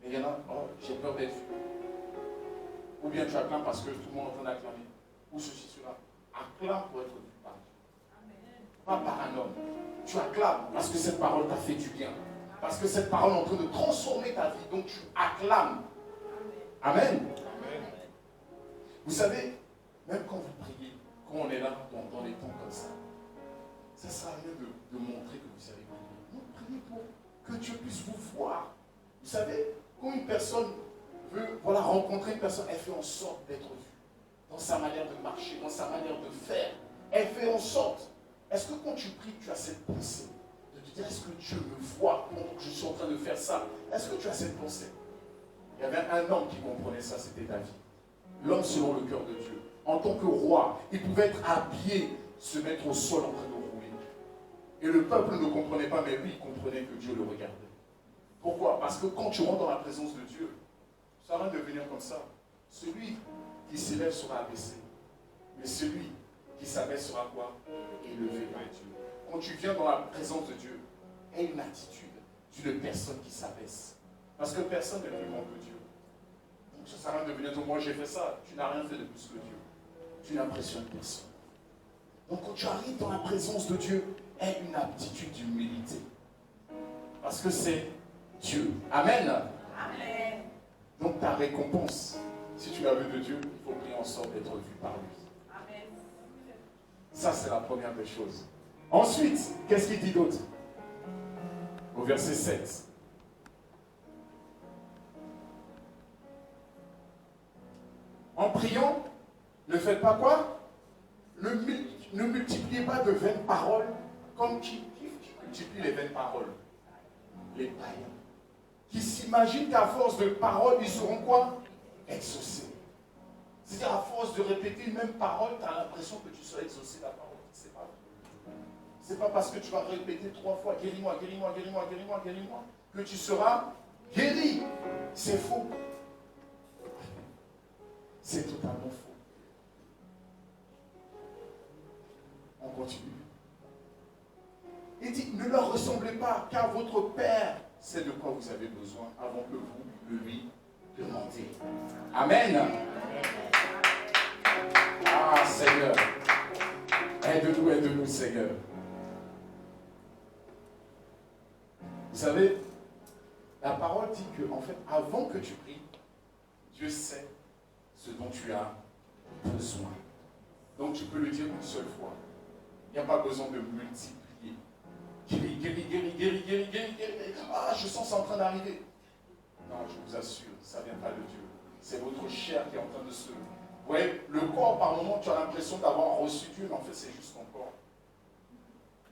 Mais il y en a, oh, j'ai peur d'être vu. Ou bien tu acclames parce que tout le monde est en train d'acclamer. Ou ceci, cela. Acclame pour être vu par Dieu. Pas par un homme. Tu acclames parce que cette parole t'a fait du bien. Parce que cette parole est en train de transformer ta vie. Donc tu acclames. Amen. Amen. Vous savez, même quand vous priez, quand on est là dans les temps comme ça, ça ne sert à rien de montrer que vous savez prier. Non, priez pour que Dieu puisse vous voir. Vous savez, quand une personne veut rencontrer une personne, elle fait en sorte d'être vue. Dans sa manière de marcher, dans sa manière de faire. Elle fait en sorte. Est-ce que quand tu pries, tu as cette pensée de te dire, est-ce que Dieu me voit pendant que je suis en train de faire ça? Est-ce que tu as cette pensée? Il y avait un homme qui comprenait ça, c'était David. L'homme selon le cœur de Dieu. En tant que roi, il pouvait être habillé, se mettre au sol en train de rouler. Et le peuple ne comprenait pas, mais lui, il comprenait que Dieu le regardait. Pourquoi? Parce que quand tu rentres dans la présence de Dieu, ça va devenir comme ça. Celui qui s'élève sera abaissé. Mais celui qui s'abaisse sera quoi? Élevé par Dieu. Quand tu viens dans la présence de Dieu, aie une attitude d'une personne qui s'abaisse. Parce que personne n'est plus grand que Dieu. Donc ça ne sert à rien de venir dire, moi j'ai fait ça. Tu n'as rien fait de plus que Dieu. Tu n'impressionnes personne. Donc quand tu arrives dans la présence de Dieu, aie une attitude d'humilité. Parce que c'est Dieu. Amen. Amen. Donc ta récompense, si tu l'as vu de Dieu, il faut prier en sorte d'être vu par lui. Amen. Ça c'est la première des choses. Ensuite, qu'est-ce qu'il dit d'autre? Au verset 7. En priant, ne faites pas quoi? Ne multipliez pas de vaines paroles comme qui multiplie les vaines paroles? Les païens. Qui s'imaginent qu'à force de paroles, ils seront quoi? Exaucés. C'est-à-dire à force de répéter une même parole, tu as l'impression que tu seras exaucé la parole. C'est pas vrai. C'est pas parce que tu vas répéter 3 fois, guéris-moi, guéris-moi, guéris-moi, guéris-moi, guéris-moi, que tu seras guéri. C'est faux. C'est totalement faux. On continue. Il dit, ne leur ressemblez pas, car votre Père sait de quoi vous avez besoin avant que vous le lui demandiez. Amen. Ah, Seigneur. Aide-nous, aide-nous, Seigneur. Vous savez, la parole dit que, en fait, avant que tu pries, Dieu sait ce dont tu as besoin. Donc tu peux le dire une seule fois. Il n'y a pas besoin de multiplier. Guéris, guéris, guéris, guéris, guéris, guéris, guéris. Ah, je sens ça en train d'arriver. Non, je vous assure, ça ne vient pas de Dieu. C'est votre chair qui est en train de se... Vous voyez, le corps, par moment, tu as l'impression d'avoir reçu Dieu, mais en fait, c'est juste ton corps.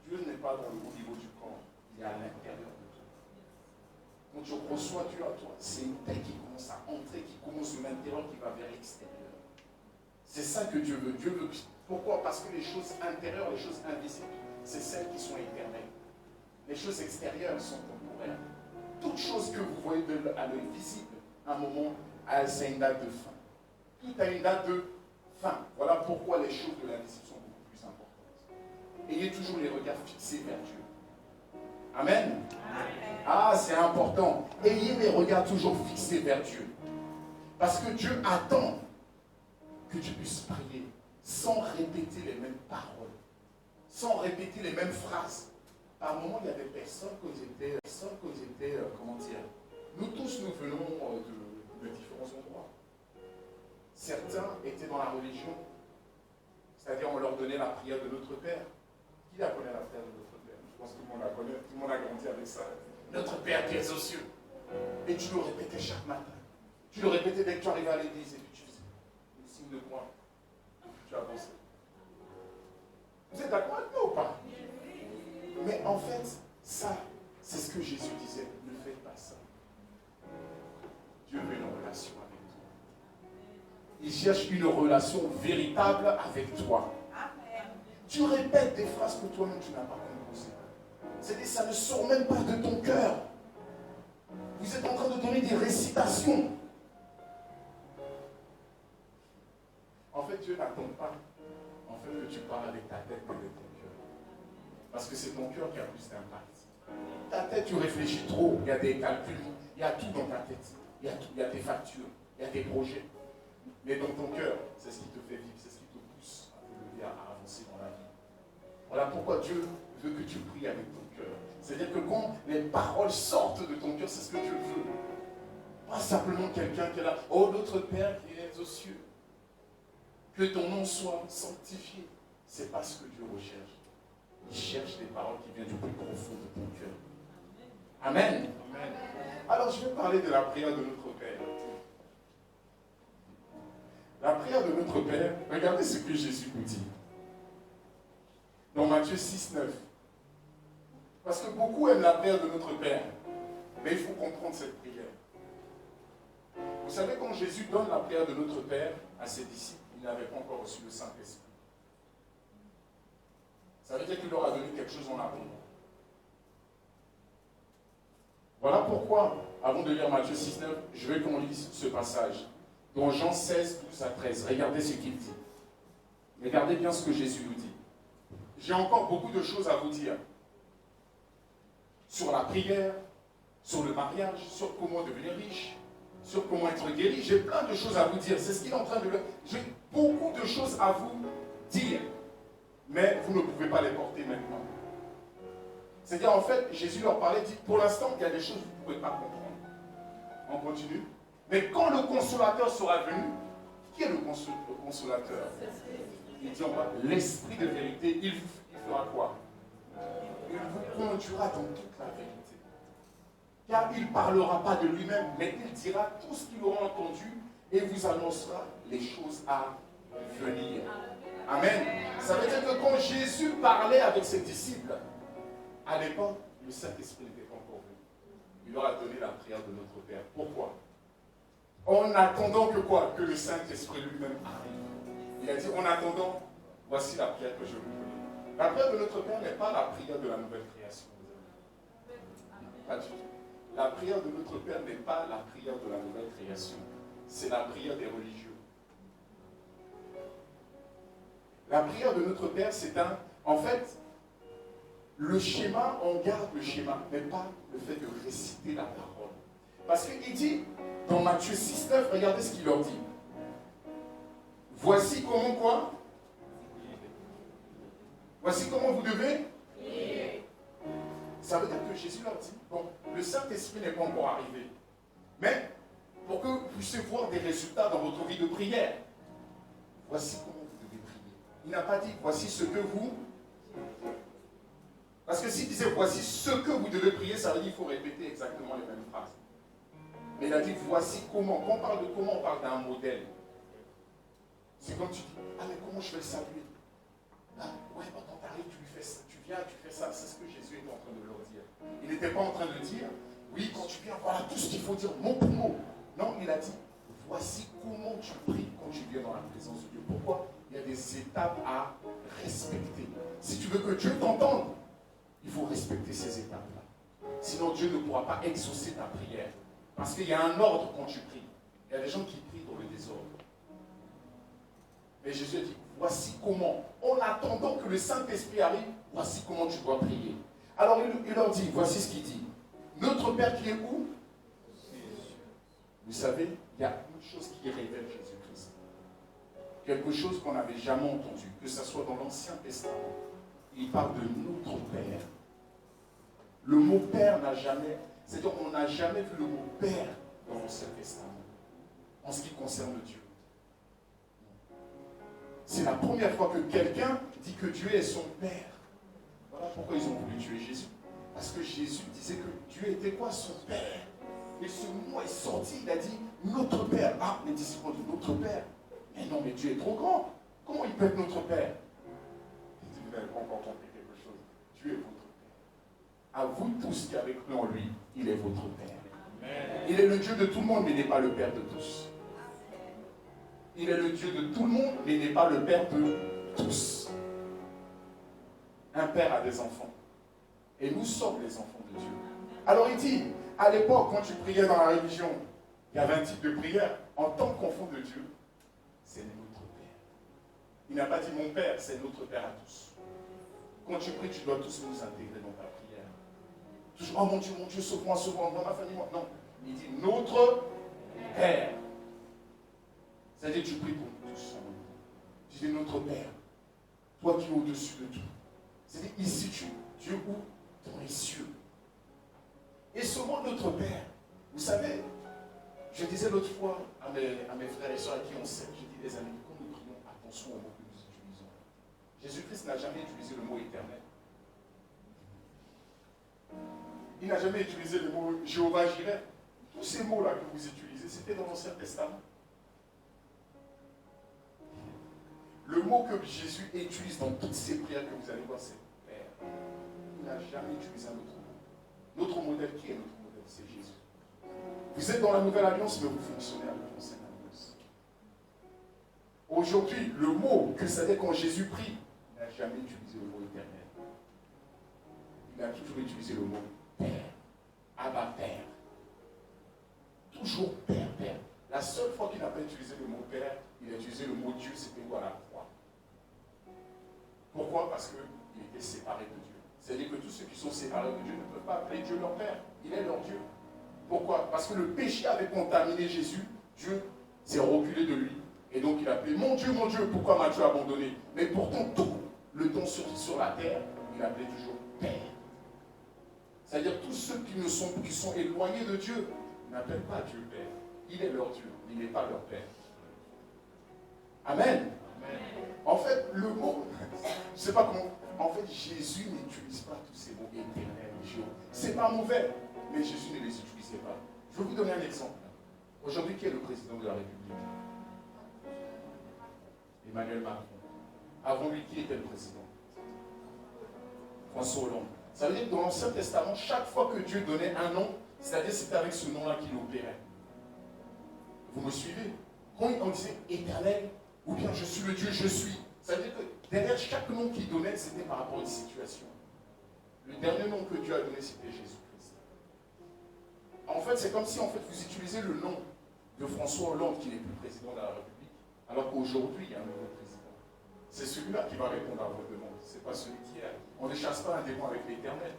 Dieu n'est pas dans le haut niveau du corps. Il est à l'intérieur de toi. Quand tu reçois Dieu à toi, c'est une paix qui commence à entrer, qui commence de l'intérieur, qui va vers l'extérieur. C'est ça que Dieu veut. Dieu veut. Pourquoi? Parce que les choses intérieures, les choses invisibles, c'est celles qui sont éternelles. Les choses extérieures sont temporaires. Toute chose que vous voyez à l'œil visible, à un moment, c'est une date de fin. Tout a une date de fin. Voilà pourquoi les choses de l'invisible sont beaucoup plus importantes. Ayez toujours les regards fixés vers Dieu. Amen. Amen. Ah, c'est important. Ayez les regards toujours fixés vers Dieu. Parce que Dieu attend que tu puisses prier sans répéter les mêmes paroles, sans répéter les mêmes phrases. Par moment, il y a des personnes quand ils étaient, comment dire, nous tous, nous venons de différents endroits. Certains étaient dans la religion, c'est-à-dire on leur donnait la prière de notre Père. Qui la connaît, la prière de notre Père? Je pense que tout le monde la connaît, tout le monde a grandi avec ça. Notre Père qui es aux cieux. Et tu le répétais chaque matin. Tu le répétais dès que tu arrivais à l'église et puis tu faisais le signe de croix. Tu avançais. Vous êtes d'accord avec moi ou pas? Mais en fait, ça, c'est ce que Jésus disait. Ne faites pas ça. Dieu veut une relation avec toi. Il cherche une relation véritable avec toi. Tu répètes des phrases que toi-même tu n'as pas composées. C'est-à-dire ça ne sort même pas de ton cœur. Vous êtes en train de donner des récitations. En fait, Dieu n'attend pas que tu parles avec ta tête que avec ton cœur. Parce que c'est ton cœur qui a plus d'impact. Ta tête, tu réfléchis trop. Il y a des calculs, il y a tout dans ta tête. Il y a tes factures, il y a tes projets. Mais dans ton cœur, c'est ce qui te fait vivre, c'est ce qui te pousse à avancer dans la vie. Voilà pourquoi Dieu veut que tu pries avec ton cœur. C'est-à-dire que quand les paroles sortent de ton cœur, c'est ce que Dieu veut. Pas simplement quelqu'un qui est là, oh notre Père qui est aux cieux, que ton nom soit sanctifié. C'est pas ce que Dieu recherche. Il cherche des paroles qui viennent du plus profond de ton cœur. Amen. Amen. Alors je vais parler de la prière de notre Père. La prière de notre Père, regardez ce que Jésus nous dit. Dans Matthieu 6, 9. Parce que beaucoup aiment la prière de notre Père. Mais il faut comprendre cette prière. Vous savez, quand Jésus donne la prière de notre Père à ses disciples, il n'avait pas encore reçu le Saint-Esprit. Ça veut dire qu'il leur a donné quelque chose en abondance. Voilà pourquoi, avant de lire Matthieu 6, 9, je veux qu'on lise ce passage. Dans Jean 16, 12 à 13. Regardez ce qu'il dit. Regardez bien ce que Jésus nous dit. J'ai encore beaucoup de choses à vous dire. Sur la prière, sur le mariage, sur comment devenir riche, sur comment être guéri. J'ai plein de choses à vous dire. C'est ce qu'il est en train de dire. J'ai beaucoup de choses à vous dire. Mais vous ne pouvez pas les porter maintenant. C'est-à-dire, en fait, Jésus leur parlait, dit, pour l'instant, il y a des choses que vous ne pouvez pas comprendre. On continue. Mais quand le consolateur sera venu, qui est le consolateur? Il dit, l'esprit de vérité, il fera quoi? Il vous conduira dans toute la vérité. Car il ne parlera pas de lui-même, mais il dira tout ce qu'il aura entendu et vous annoncera les choses à venir. Amen. Ça veut dire que quand Jésus parlait avec ses disciples, à l'époque, le Saint-Esprit n'était pas encore venu. Il leur a donné la prière de notre Père. Pourquoi? En attendant que quoi? Que le Saint-Esprit lui-même arrive. Il a dit, en attendant, voici la prière que je vous donne. La prière de notre Père n'est pas la prière de la nouvelle création. Pas du tout. La prière de notre Père n'est pas la prière de la nouvelle création. C'est la prière des religieux. La prière de notre Père, c'est en fait, le schéma, on garde le schéma, mais pas le fait de réciter la parole. Parce qu'il dit, dans Matthieu 6, 9, regardez ce qu'il leur dit. Voici comment quoi? Voici comment vous devez? Ça veut dire que Jésus leur dit, bon, le Saint-Esprit n'est pas encore arrivé. Mais, pour que vous puissiez voir des résultats dans votre vie de prière, voici comment vous devez prier. Il n'a pas dit, voici ce que vous... Parce que s'il disait, voici ce que vous devez prier, ça veut dire qu'il faut répéter exactement les mêmes phrases. Mais il a dit, voici comment. Quand on parle de comment, on parle d'un modèle. C'est comme tu dis, ah mais comment je vais le saluer? Ah, ouais, bah, quand tu arrives, tu lui fais ça, tu viens, tu fais ça. C'est ce que Jésus était en train de leur dire. Il n'était pas en train de dire, oui, quand tu viens, voilà tout ce qu'il faut dire, mot pour mot. Non, il a dit, voici comment tu pries quand tu viens dans la présence de Dieu. Pourquoi? Il y a des étapes à respecter. Si tu veux que Dieu t'entende, il faut respecter ces étapes-là. Sinon, Dieu ne pourra pas exaucer ta prière. Parce qu'il y a un ordre quand tu pries. Il y a des gens qui prient dans le désordre. Mais Jésus a dit, voici comment, en attendant que le Saint-Esprit arrive, voici comment tu dois prier. Alors il leur dit, voici ce qu'il dit. Notre Père qui est où? Vous savez, il y a une chose qui révèle Jésus-Christ. quelque chose qu'on n'avait jamais entendu, que ce soit dans l'Ancien Testament. Il parle de notre Père. Le mot Père n'a jamais, c'est-à-dire on n'a jamais vu le mot Père dans l'Ancien Testament, en ce qui concerne Dieu. C'est la première fois que quelqu'un dit que Dieu est son Père. Voilà pourquoi ils ont voulu tuer Jésus. Parce que Jésus disait que Dieu était quoi? Son Père. Et ce mot est sorti, il a dit notre Père. Ah, les disciples ont dit notre Père. Mais non, mais Dieu est trop grand. Comment il peut être notre Père? Il dit, vous n'avez pas encore compris quelque chose. Dieu est votre Père. À vous tous qui avez cru en lui, il est votre Père. Amen. Il est le Dieu de tout le monde, mais il n'est pas le Père de tous. Il est le Dieu de tout le monde, mais il n'est pas le Père de tous. Un père a des enfants. Et nous sommes les enfants de Dieu. Alors il dit, à l'époque, quand tu priais dans la religion, il y avait un type de prière. En tant qu'enfant de Dieu, c'est notre Père. Il n'a pas dit mon Père, c'est notre Père à tous. Quand tu pries, tu dois tous nous intégrer dans ta prière. Toujours, oh mon Dieu, sauve-moi, sauve-moi, dans ma famille. Non, il dit notre Père. C'est-à-dire que tu pries pour nous tous. Tu dis notre Père, toi qui es au-dessus de tout. C'est-à-dire ici, Dieu où? Dans les cieux. Et ce mot notre Père, vous savez, je disais l'autre fois à mes frères et soeurs à qui on sait, je dis les amis, quand nous prions, attention aux mots que nous utilisons. Jésus-Christ n'a jamais utilisé le mot éternel. Il n'a jamais utilisé le mot Jéhovah Jireh. Tous ces mots-là que vous utilisez, c'était dans l'Ancien Testament. Le mot que Jésus utilise dans toutes ses prières que vous allez voir, c'est Père. Il n'a jamais utilisé un autre mot. Notre modèle, qui est notre modèle? C'est Jésus. Vous êtes dans la Nouvelle Alliance, mais vous fonctionnez avec l'Ancienne Alliance. Aujourd'hui, le mot que savait quand Jésus prie, il n'a jamais utilisé le mot éternel. Il a toujours utilisé le mot Père. Abba Père. Toujours Père, Père. La seule fois qu'il n'a pas utilisé le mot Père, il a utilisé le mot Dieu, c'était quoi? La croix. Pourquoi? Parce qu'il était séparé de Dieu. C'est-à-dire que tous ceux qui sont séparés de Dieu ne peuvent pas appeler Dieu leur Père. Il est leur Dieu. Pourquoi? Parce que le péché avait contaminé Jésus. Dieu s'est reculé de lui. Et donc il a appelé mon Dieu, pourquoi m'as-tu abandonné? Mais pourtant, tout le temps sur la terre, il appelait toujours Père. C'est-à-dire tous ceux qui sont éloignés de Dieu n'appellent pas Dieu Père. Il est leur Dieu, il n'est pas leur Père. Amen. Amen. En fait, le mot, je ne sais pas comment, en fait, Jésus n'utilise pas tous ces mots éternels, c'est pas mauvais, mais Jésus ne les utilisait pas. Je vais vous donner un exemple. Aujourd'hui, qui est le président de la République? Emmanuel Macron. Avant lui, qui était le président? François Hollande. Ça veut dire que dans l'Ancien Testament, chaque fois que Dieu donnait un nom, c'est-à-dire c'était avec ce nom-là qu'il opérait. Vous me suivez? Quand on disait éternel, ou bien je suis le Dieu, je suis, ça veut dire que derrière chaque nom qu'il donnait, c'était par rapport à une situation. Le dernier nom que Dieu a donné, c'était Jésus-Christ. En fait, c'est comme si en fait, vous utilisez le nom de François Hollande, qui n'est plus président de la République, alors qu'aujourd'hui, il y a un nouveau président. C'est celui-là qui va répondre à vos demandes, ce n'est pas celui qui est. On ne chasse pas un démon avec l'Éternel.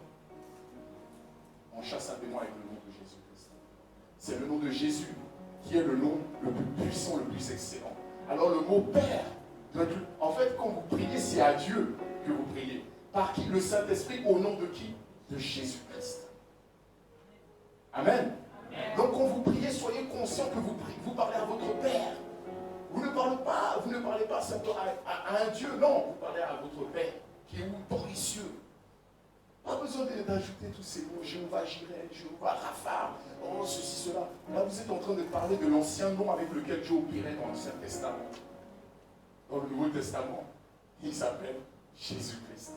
On chasse un démon avec le nom de Jésus-Christ. C'est le nom de Jésus qui est le nom le plus puissant, le plus excellent. Alors le mot Père, en fait, quand vous priez, c'est à Dieu que vous priez. Par qui? Le Saint-Esprit, au nom de qui? De Jésus-Christ. Amen. Amen. Donc quand vous priez, soyez conscient que vous parlez à votre Père. Vous ne parlez pas simplement à un Dieu, non, vous parlez à votre Père, qui est où? Dans les cieux. Pas besoin d'ajouter tous ces mots, Jéhovah Jireh, Jéhovah Rapha, oh ceci, cela. Là, vous êtes en train de parler de l'ancien nom avec lequel Dieu opérait dans l'Ancien Testament. Dans le Nouveau Testament, il s'appelle Jésus-Christ.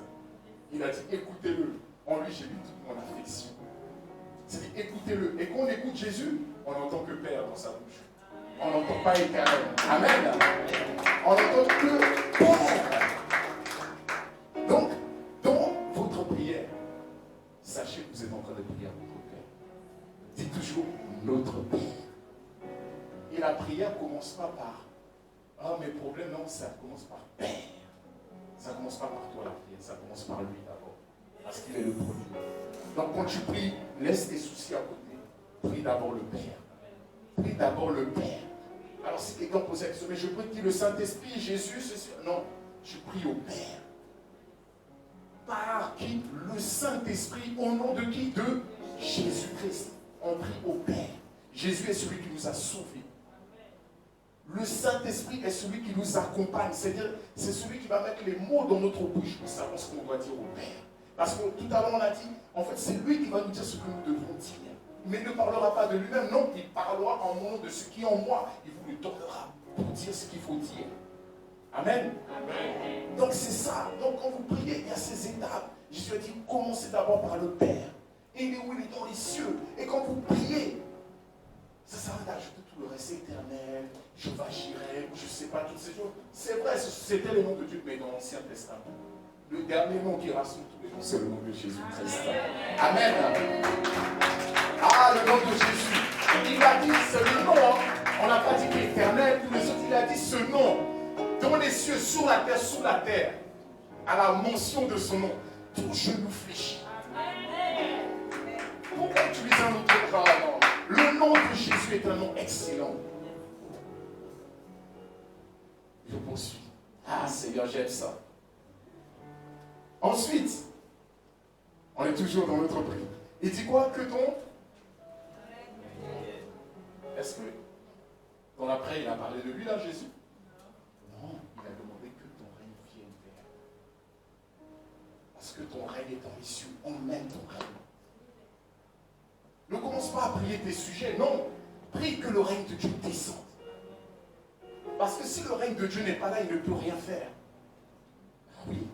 Il a dit, écoutez-le. En lui, j'ai mis toute mon affection. C'est dit, écoutez-le. Et quand on écoute Jésus, on n'entend que Père dans sa bouche. On n'entend pas Éternel. Amen. On n'entend que Père. Donc, dans votre prière, sachez que vous êtes en train de prier à votre Père. Dites toujours notre Père. Et la prière ne commence pas par ah, mes problèmes, non, ça commence par Père. Ça ne commence pas par toi la prière, ça commence par lui d'abord. Parce qu'il est le premier. Donc quand tu pries, laisse tes soucis à côté. Prie d'abord le Père. Prie d'abord le Père. Alors si quelqu'un posait la question, mais je prie qui, le Saint-Esprit, Jésus, ceci. Non, je prie au Père. Par qui? Le Saint-Esprit, au nom de qui? De Jésus-Christ. On prie au Père. Jésus est celui qui nous a sauvés. Le Saint-Esprit est celui qui nous accompagne. C'est-à-dire, c'est celui qui va mettre les mots dans notre bouche pour savoir ce qu'on doit dire au Père. Parce que tout à l'heure, on a dit, en fait, c'est lui qui va nous dire ce que nous devons dire. Mais il ne parlera pas de lui-même, non, il parlera en nom de ce qui est en moi. Il vous le donnera pour dire ce qu'il faut dire. Amen. Amen. Donc c'est ça. Donc quand vous priez, il y a ces étapes. Jésus a dit, commencez d'abord par le Père. Et il est où? Il est dans les cieux. Et quand vous priez, ça sert à rien d'ajouter tout le reste éternel, je j'agirai, je ne sais pas, toutes ces choses. C'est vrai, c'était le nom de Dieu, mais dans l'Ancien Testament. Le dernier nom qui rassemble tous les noms, c'est le nom de Jésus-Christ. Amen. Ah, le nom de Jésus. Il a dit, c'est le nom. On n'a pas dit l'éternel, tous les autres, il a dit ce nom. Dans les cieux, sur la terre, sous la terre. À la mention de son nom, tout genou fléchit. Pourquoi utiliser un autre nom? Le nom de Jésus est un nom excellent. Je poursuis. Ah Seigneur, j'aime ça. Ensuite, on est toujours dans notre prière. Il dit quoi? Que ton... Est-ce que dans la prière, il a parlé de lui là, Jésus? Non, il a demandé que ton règne vienne, Père. Parce que ton règne est dans les cieux. On aime ton règne. Ne commence pas à prier tes sujets, non. Prie que le règne de Dieu descende. Parce que si le règne de Dieu n'est pas là, il ne peut rien faire. Oui.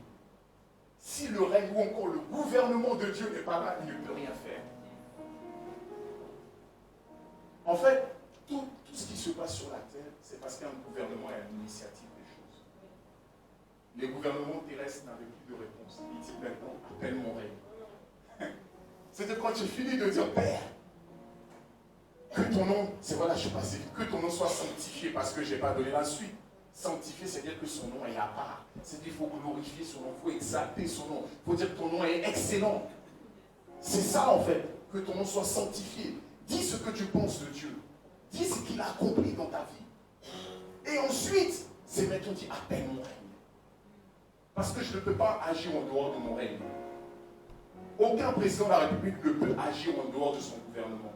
Si le règne ou encore le gouvernement de Dieu n'est pas là, il ne peut rien faire. En fait, tout ce qui se passe sur la terre, c'est parce qu'un gouvernement a une initiative des choses. Les gouvernements terrestres n'avaient plus de réponse. Il dit maintenant, appelle mon règne. C'est-à-dire quand tu finis de dire, Père, que ton nom, c'est voilà, je suis passé, que ton nom soit sanctifié parce que je n'ai pas donné la suite. Sanctifié, c'est-à-dire que son nom est à part. C'est-à-dire qu'il faut glorifier son nom, il faut exalter son nom. Il faut dire que ton nom est excellent. C'est ça en fait, que ton nom soit sanctifié. Dis ce que tu penses de Dieu. Dis ce qu'il a accompli dans ta vie. Et ensuite, c'est maintenant dit, appelle mon règne. Parce que je ne peux pas agir en dehors de mon règne. Aucun président de la République ne peut agir en dehors de son gouvernement.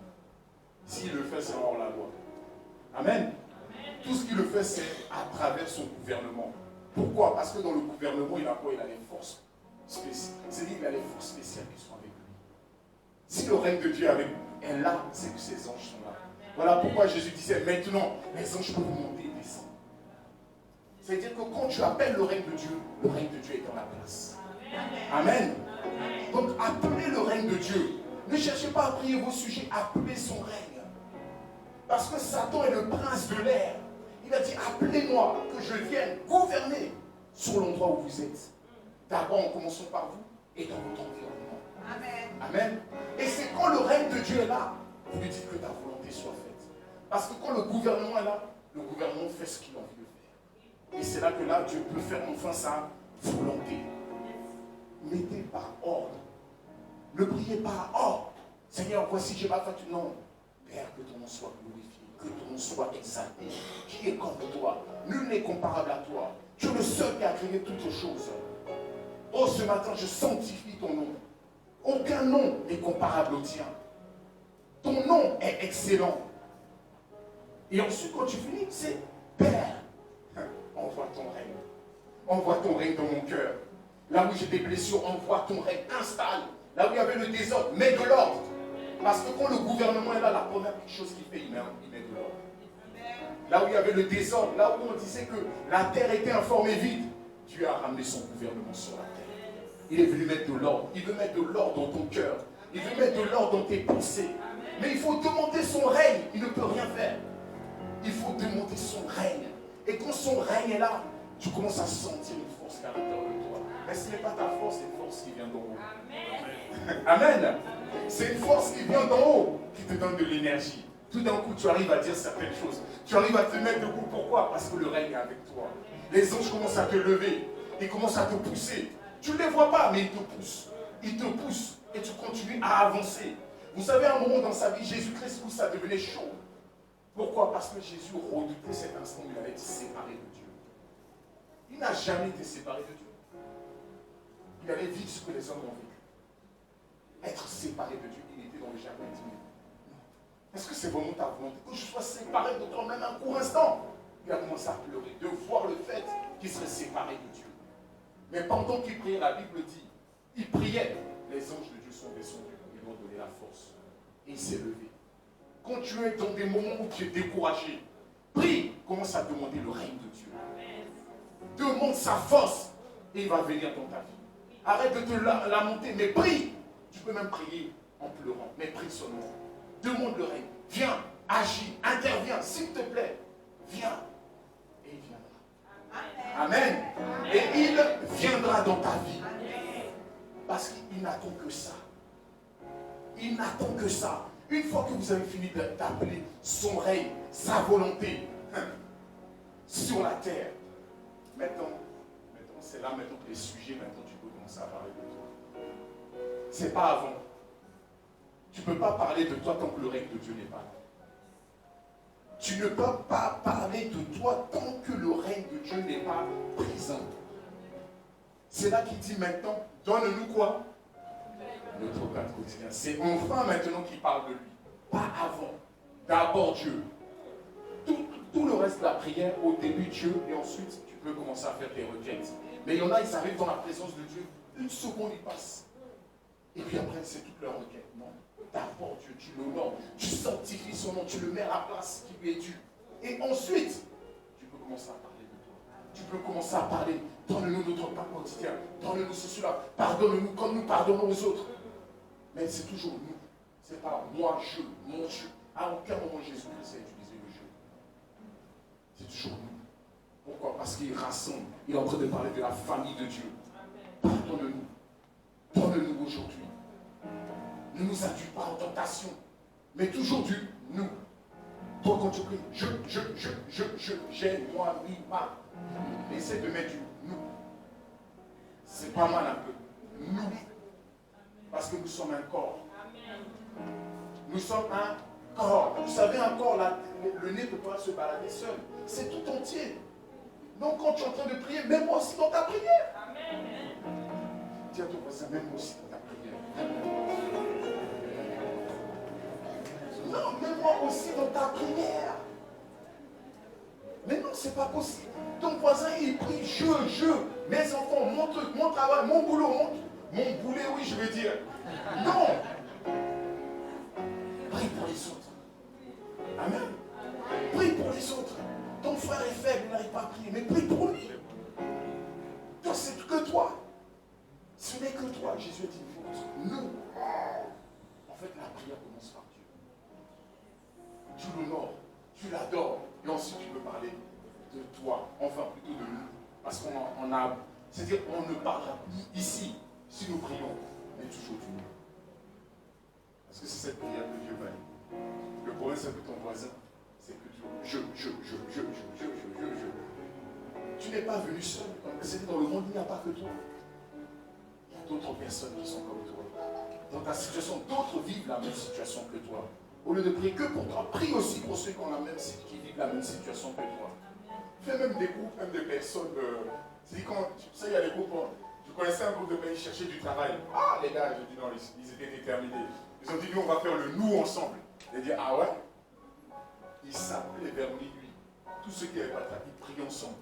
S'il le fait, c'est hors la loi. Amen. Tout ce qu'il le fait, c'est à travers son gouvernement. Pourquoi? Parce que dans le gouvernement, il a quoi? Il a les forces spéciales. C'est-à-dire qu'il a les forces spéciales qui sont avec lui. Si le règne de Dieu est là, c'est que ses anges sont là. Voilà pourquoi Jésus disait, maintenant, les anges peuvent monter et descendre. C'est-à-dire que quand tu appelles le règne de Dieu est dans la place. Amen. Donc appelez le règne de Dieu. Ne cherchez pas à prier vos sujets, appelez son règne. Parce que Satan est le prince de l'air. Il a dit, appelez-moi, que je vienne gouverner sur l'endroit où vous êtes. D'abord, en commençant par vous et dans votre environnement. Amen. Amen. Et c'est quand le règne de Dieu est là, vous lui dites que ta volonté soit faite. Parce que quand le gouvernement est là, le gouvernement fait ce qu'il a envie de faire. Et c'est là que là, Dieu peut faire enfin sa volonté. Mettez par ordre. Ne priez pas, oh, Seigneur, voici, j'ai pas fait. Non. Père, que ton nom soit glorifié, que ton nom soit exalté. Qui est comme toi? Nul n'est comparable à toi. Tu es le seul qui a créé toutes choses. Oh, ce matin, je sanctifie ton nom. Aucun nom n'est comparable au tien. Ton nom est excellent. Et ensuite, quand tu finis, c'est Père, envoie ton règne. Envoie ton règne dans mon cœur. Là où j'ai des blessures, envoie ton règne. Installe. Là où il y avait le désordre, mets de l'ordre. Parce que quand le gouvernement est là, la première chose qu'il fait, il met de l'ordre. Là où il y avait le désordre, là où on disait que la terre était informée vide, Dieu a ramené son gouvernement sur la terre. Il est venu mettre de l'ordre. Il veut mettre de l'ordre dans ton cœur. Il veut mettre de l'ordre dans tes pensées. Mais il faut demander son règne. Il ne peut rien faire. Il faut demander son règne. Et quand son règne est là, tu commences à sentir une force à l'intérieur de toi. Mais ce n'est pas ta force, c'est une force qui vient d'en haut. Amen. C'est une force qui vient d'en haut, qui te donne de l'énergie. Tout d'un coup, tu arrives à dire certaines choses. Tu arrives à te mettre debout. Pourquoi? Parce que le règne est avec toi. Les anges commencent à te lever. Ils commencent à te pousser. Tu ne les vois pas, mais ils te poussent. Ils te poussent et tu continues à avancer. Vous savez, à un moment dans sa vie, Jésus-Christ, où ça devenait chaud. Pourquoi? Parce que Jésus redoutait cet instant où il allait être séparé de Dieu. Il n'a jamais été séparé de Dieu. Il allait vivre ce que les hommes ont vécu. Être séparé de Dieu, il était dans le jardin intime. Est-ce que c'est vraiment ta volonté que je sois séparé de toi même un court instant? Il a commencé à pleurer, de voir le fait qu'il serait séparé de Dieu. Mais pendant qu'il priait, la Bible dit, il priait, les anges de Dieu sont descendus, ils lui ont donné la force. Et il s'est levé. Quand tu es dans des moments où tu es découragé, prie, commence à demander le règne de Dieu. Demande sa force et il va venir dans ta vie. Arrête de te lamenter, mais prie. Tu peux même prier en pleurant, mais prie seulement. Demande le règne. Viens, agis, interviens, s'il te plaît. Viens. Et il viendra. Amen. Et il viendra dans ta vie. Parce qu'il n'attend que ça. Il n'attend que ça. Une fois que vous avez fini d'appeler son règne, sa volonté, sur la terre, maintenant c'est là maintenant que les sujets, maintenant tu peux commencer à parler de toi. C'est pas avant. Tu ne peux pas parler de toi tant que le règne de Dieu n'est pas là. Tu ne peux pas parler de toi tant que le règne de Dieu n'est pas présent. C'est là qu'il dit maintenant, donne-nous quoi? Notre pain quotidien. C'est enfin maintenant qu'il parle de lui. Pas avant. D'abord Dieu. Tout le reste de la prière, au début Dieu, et ensuite tu peux commencer à faire tes requêtes. Mais il y en a, ils arrivent dans la présence de Dieu, une seconde ils passent. Et puis après, c'est toute leur requête. Non. D'abord Dieu, tu l'honores, tu sanctifies son nom, tu le mets à la place qui lui est due. Et ensuite, tu peux commencer à parler de toi. Tu peux commencer à parler. Donne-nous notre pain quotidien. Donne-nous cela. Pardonne-nous comme nous pardonnons aux autres. Mais c'est toujours nous. C'est pas moi, je, mon je. À aucun moment Jésus-Christ a utilisé le je. C'est toujours nous. Pourquoi? Parce qu'il rassemble. Il est en train de parler de la famille de Dieu. Pardonne-nous. Donne-nous aujourd'hui. Ne nous induis pas en tentation. Mais toujours du nous. Toi, quand tu pries, j'ai, moi, lui, ma. Essaie de mettre du nous. C'est pas mal un peu. Nous. Parce que nous sommes un corps. Nous sommes un corps. Vous savez, un corps, là, le nez ne peut pas se balader seul. C'est tout entier. Donc, quand tu es en train de prier, mets-moi aussi dans ta prière. Dis à ton voisin, mets-moi aussi dans ta prière. Non, mets-moi aussi dans ta prière. Mais non, c'est pas possible. Ton voisin, il prie, mes enfants, mon truc, mon travail, mon boulot, mon boulet, oui, je veux dire. Non. Prie pour les autres. Amen. Prie pour les autres. Ton frère est faible, il n'arrive pas à prier, mais prie pour lui. Donc c'est que toi. Ce n'est que toi. Jésus a dit, nous. En fait, la prière commence par Dieu. Tu l'honores, tu l'adores, et ensuite tu peux parler de toi, enfin plutôt de nous. Parce qu'on a, c'est-à-dire on ne parlera plus ici, si nous prions, mais toujours de nous. Parce que c'est cette prière que Dieu valide. Le problème c'est que ton voisin, c'est que tu, tu n'es pas venu seul. C'est dans le monde, il n'y a pas que toi. Il y a d'autres personnes qui sont comme toi. Dans ta situation, d'autres vivent la même situation que toi. Au lieu de prier que pour toi, prie aussi pour ceux qui vivent la même situation que toi. Fais même des groupes, même des personnes. C'est quand, tu sais, il y a des groupes. Je connaissais un groupe de pays qui cherchaient du travail. Ah, les gars, je dis non, ils étaient déterminés. Ils ont dit, nous, on va faire le nous ensemble. Ils dit, ah ouais? Ils s'appelaient vers minuit. Tous ceux qui n'avaient pas de travail, ils priaient ensemble.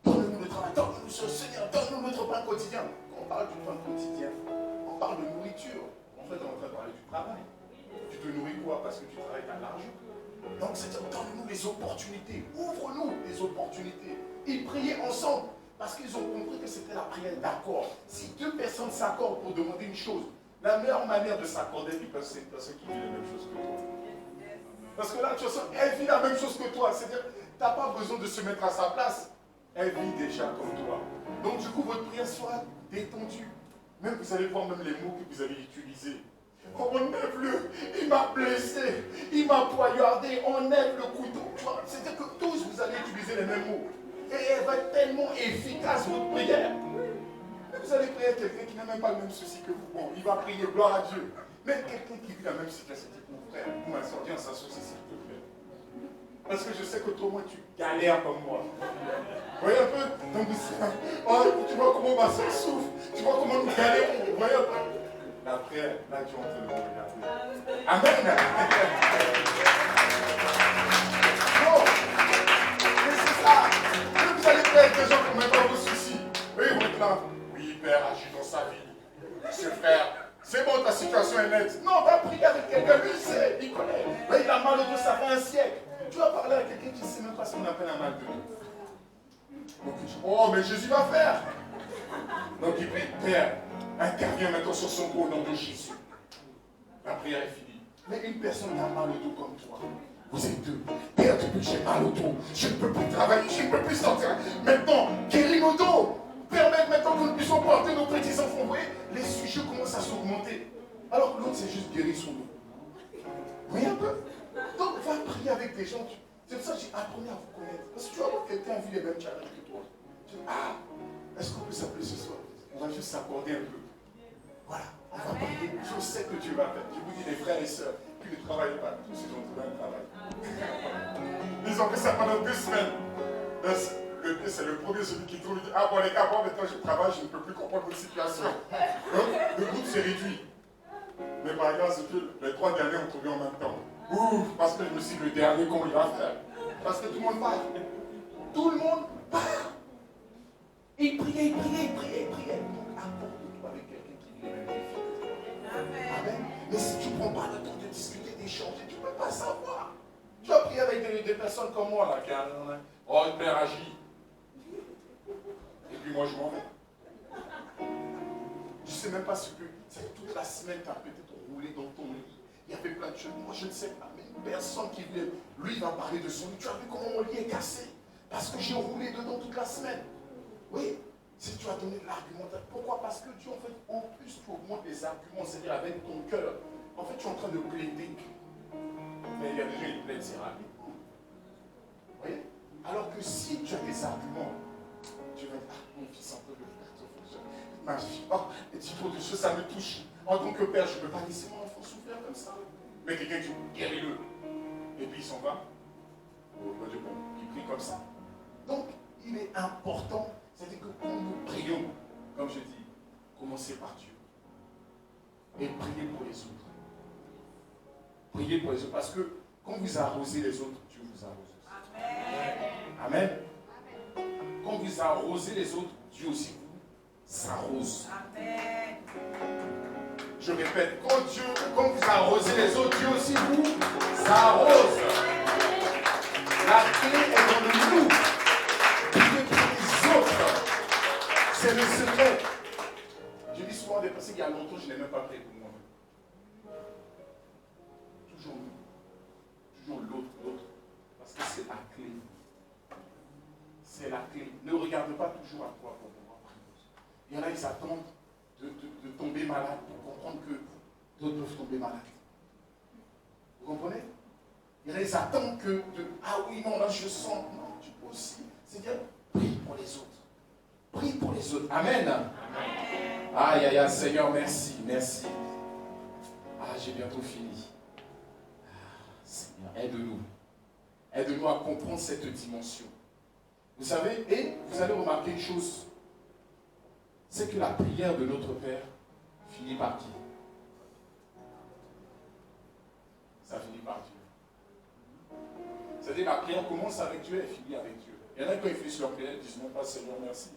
Donne-nous le travail, donne-nous ce Seigneur, donne-nous notre pain quotidien. Quand on parle du pain quotidien, on parle de nourriture. En fait, on est en train de parler du travail. Tu te nourris quoi? Parce que tu travailles à l'argent. Donc, c'est-à-dire, donne-nous les opportunités. Ouvre-nous les opportunités. Ils priaient ensemble. Parce qu'ils ont compris que c'était la prière d'accord. Si deux personnes s'accordent pour demander une chose, la meilleure manière de s'accorder, c'est une personne qui vit la même chose que toi. Parce que là, tu vois, elle vit la même chose que toi. C'est-à-dire, tu n'as pas besoin de se mettre à sa place. Elle vit déjà comme toi. Donc, du coup, votre prière sera détendue. Même, vous allez voir même les mots que vous allez utiliser. On enlève il m'a blessé, il m'a poignardé, on enlève le couteau. C'est-à-dire que tous, vous allez utiliser les mêmes mots. Et elle va être tellement efficace, votre prière. Mais vous allez prier quelqu'un qui n'a même pas le même souci que vous. Bon, il va prier, gloire à Dieu. Mais quelqu'un qui vit la même situation, mon frère, vous ma soeur, viens s'associe s'il te plaît. Parce que je sais que toi, moi, tu galères comme moi. Vous voyez un peu? Donc, oh, tu vois comment ma soeur souffre. Tu vois comment nous galérons. Vous voyez un peu? Après, là, tu es en train de me regarder. Amen. Non. Mais c'est ça. Même vous allez faire avec des gens qui n'ont même pas vos soucis. Eux, ils vont être là. Oui, Père, agis dans sa vie. Ce frère, c'est bon, ta situation est nette. Non, va prier avec quelqu'un. Lui, il sait, il connaît. Mais il a mal au dos, ça fait un siècle. Tu vas parler à quelqu'un qui ne sait même pas ce qu'on appelle un mal de dos. Oh, mais Jésus va faire. Donc il prie, Père, interviens maintenant sur son dos au nom de Jésus. La prière est finie. Mais une personne qui a mal au dos comme toi, vous êtes deux. Père, depuis que j'ai mal au dos, je ne peux plus travailler, je ne peux plus sortir. Maintenant, guéris nos dos. Permettre maintenant que nous puissions porter nos petits enfants. Vous voyez, les sujets commencent à s'augmenter. Alors que l'autre, c'est juste guérir son dos. Vous voyez un peu? Donc, va prier avec des gens. C'est pour ça que j'ai appris à vous connaître. Parce que tu vas voir quelqu'un qui vit les mêmes challenges que toi. Tu dis, ah, est-ce qu'on peut s'appeler ce soir? On va juste s'accorder un peu. Voilà, on va prier. Je sais que Dieu va faire. Je vous dis, les frères et sœurs qui ne travaillent pas, tous ils ont trouvé un travail. Ils ont fait ça pendant 2 semaines. C'est le premier, celui qui trouve, il dit, ah bon les gars, bon maintenant je travaille, je ne peux plus comprendre votre situation. Donc, le groupe s'est réduit. Mais par grâce de Dieu, les 3 derniers ont trouvé en même temps. Ouh, parce que je me suis dit, le dernier qu'on ira faire. Parce que tout le monde part. Tout le monde part. Et il priait. Donc, apporte-toi avec quelqu'un qui vit les mêmes défis que toi. Amen. Mais si tu ne prends pas le temps de discuter, d'échanger, tu ne peux pas savoir. Tu vas prier avec des personnes comme moi, là, qui ont oh, Père, agis. Et puis moi, je m'en vais. Je ne sais même pas ce que. C'est toute la semaine, tu as peut-être roulé dans ton lit. Il y avait plein de choses. Moi, je ne sais pas. Mais une personne qui vient, lui, il va parler de son lit. Tu as vu comment mon lit est cassé? Parce que j'ai roulé dedans toute la semaine. Oui. Si tu as donné de l'argumentaire. Pourquoi? Parce que Dieu, en fait, au plus tu augmentes les arguments, c'est-à-dire avec ton cœur, en fait, tu es en train de plaider. Mais il y a des gens qui plaident, c'est rapide. Vous voyez? Alors que si tu as des arguments, tu vas dire, ah, mon fils, un peu de ma fille, oh, les petits pots de choses, ça me touche. En tant que père, je ne peux pas laisser mon enfant souffrir comme ça. Mais quelqu'un dit, guéris-le. Et puis il s'en va. Il prie comme ça. Donc, il est important, c'est-à-dire que quand nous prions, comme je dis, commencez par Dieu. Et priez pour les autres. Priez pour les autres. Parce que quand vous arrosez les autres, Dieu vous arrose aussi. Amen. Quand vous arrosez les autres, Dieu aussi vous s'arrose. Amen. Je répète, quand vous arrosez les autres, Dieu aussi vous s'arrose. La clé est dans le nous. Priez pour les autres. C'est le secret. Je dis souvent des personnes qu'il y a longtemps, je n'ai même pas prié pour moi-même. Toujours nous. Toujours l'autre. Parce que c'est la clé. C'est la clé. Ne regarde pas toujours à toi pour pouvoir prier. Il y en a, ils attendent de tomber malade pour comprendre que d'autres peuvent tomber malades. Vous comprenez? Il y en a, ils attendent que ah oui, non, là je sens. Non, tu peux aussi. C'est-à-dire, prie pour les autres. Prie pour les autres. Amen. Amen. Aïe, aïe, aïe, Seigneur, merci. Ah, j'ai bientôt fini. Seigneur, aide-nous. Aide-nous à comprendre cette dimension. Vous savez, et vous allez remarquer une chose, c'est que la prière de notre Père finit par qui? Ça finit par Dieu. C'est-à-dire la prière commence avec Dieu et finit avec Dieu. Il y en a qui, quand ils finissent leur prière, ils disent non pas Seigneur, merci.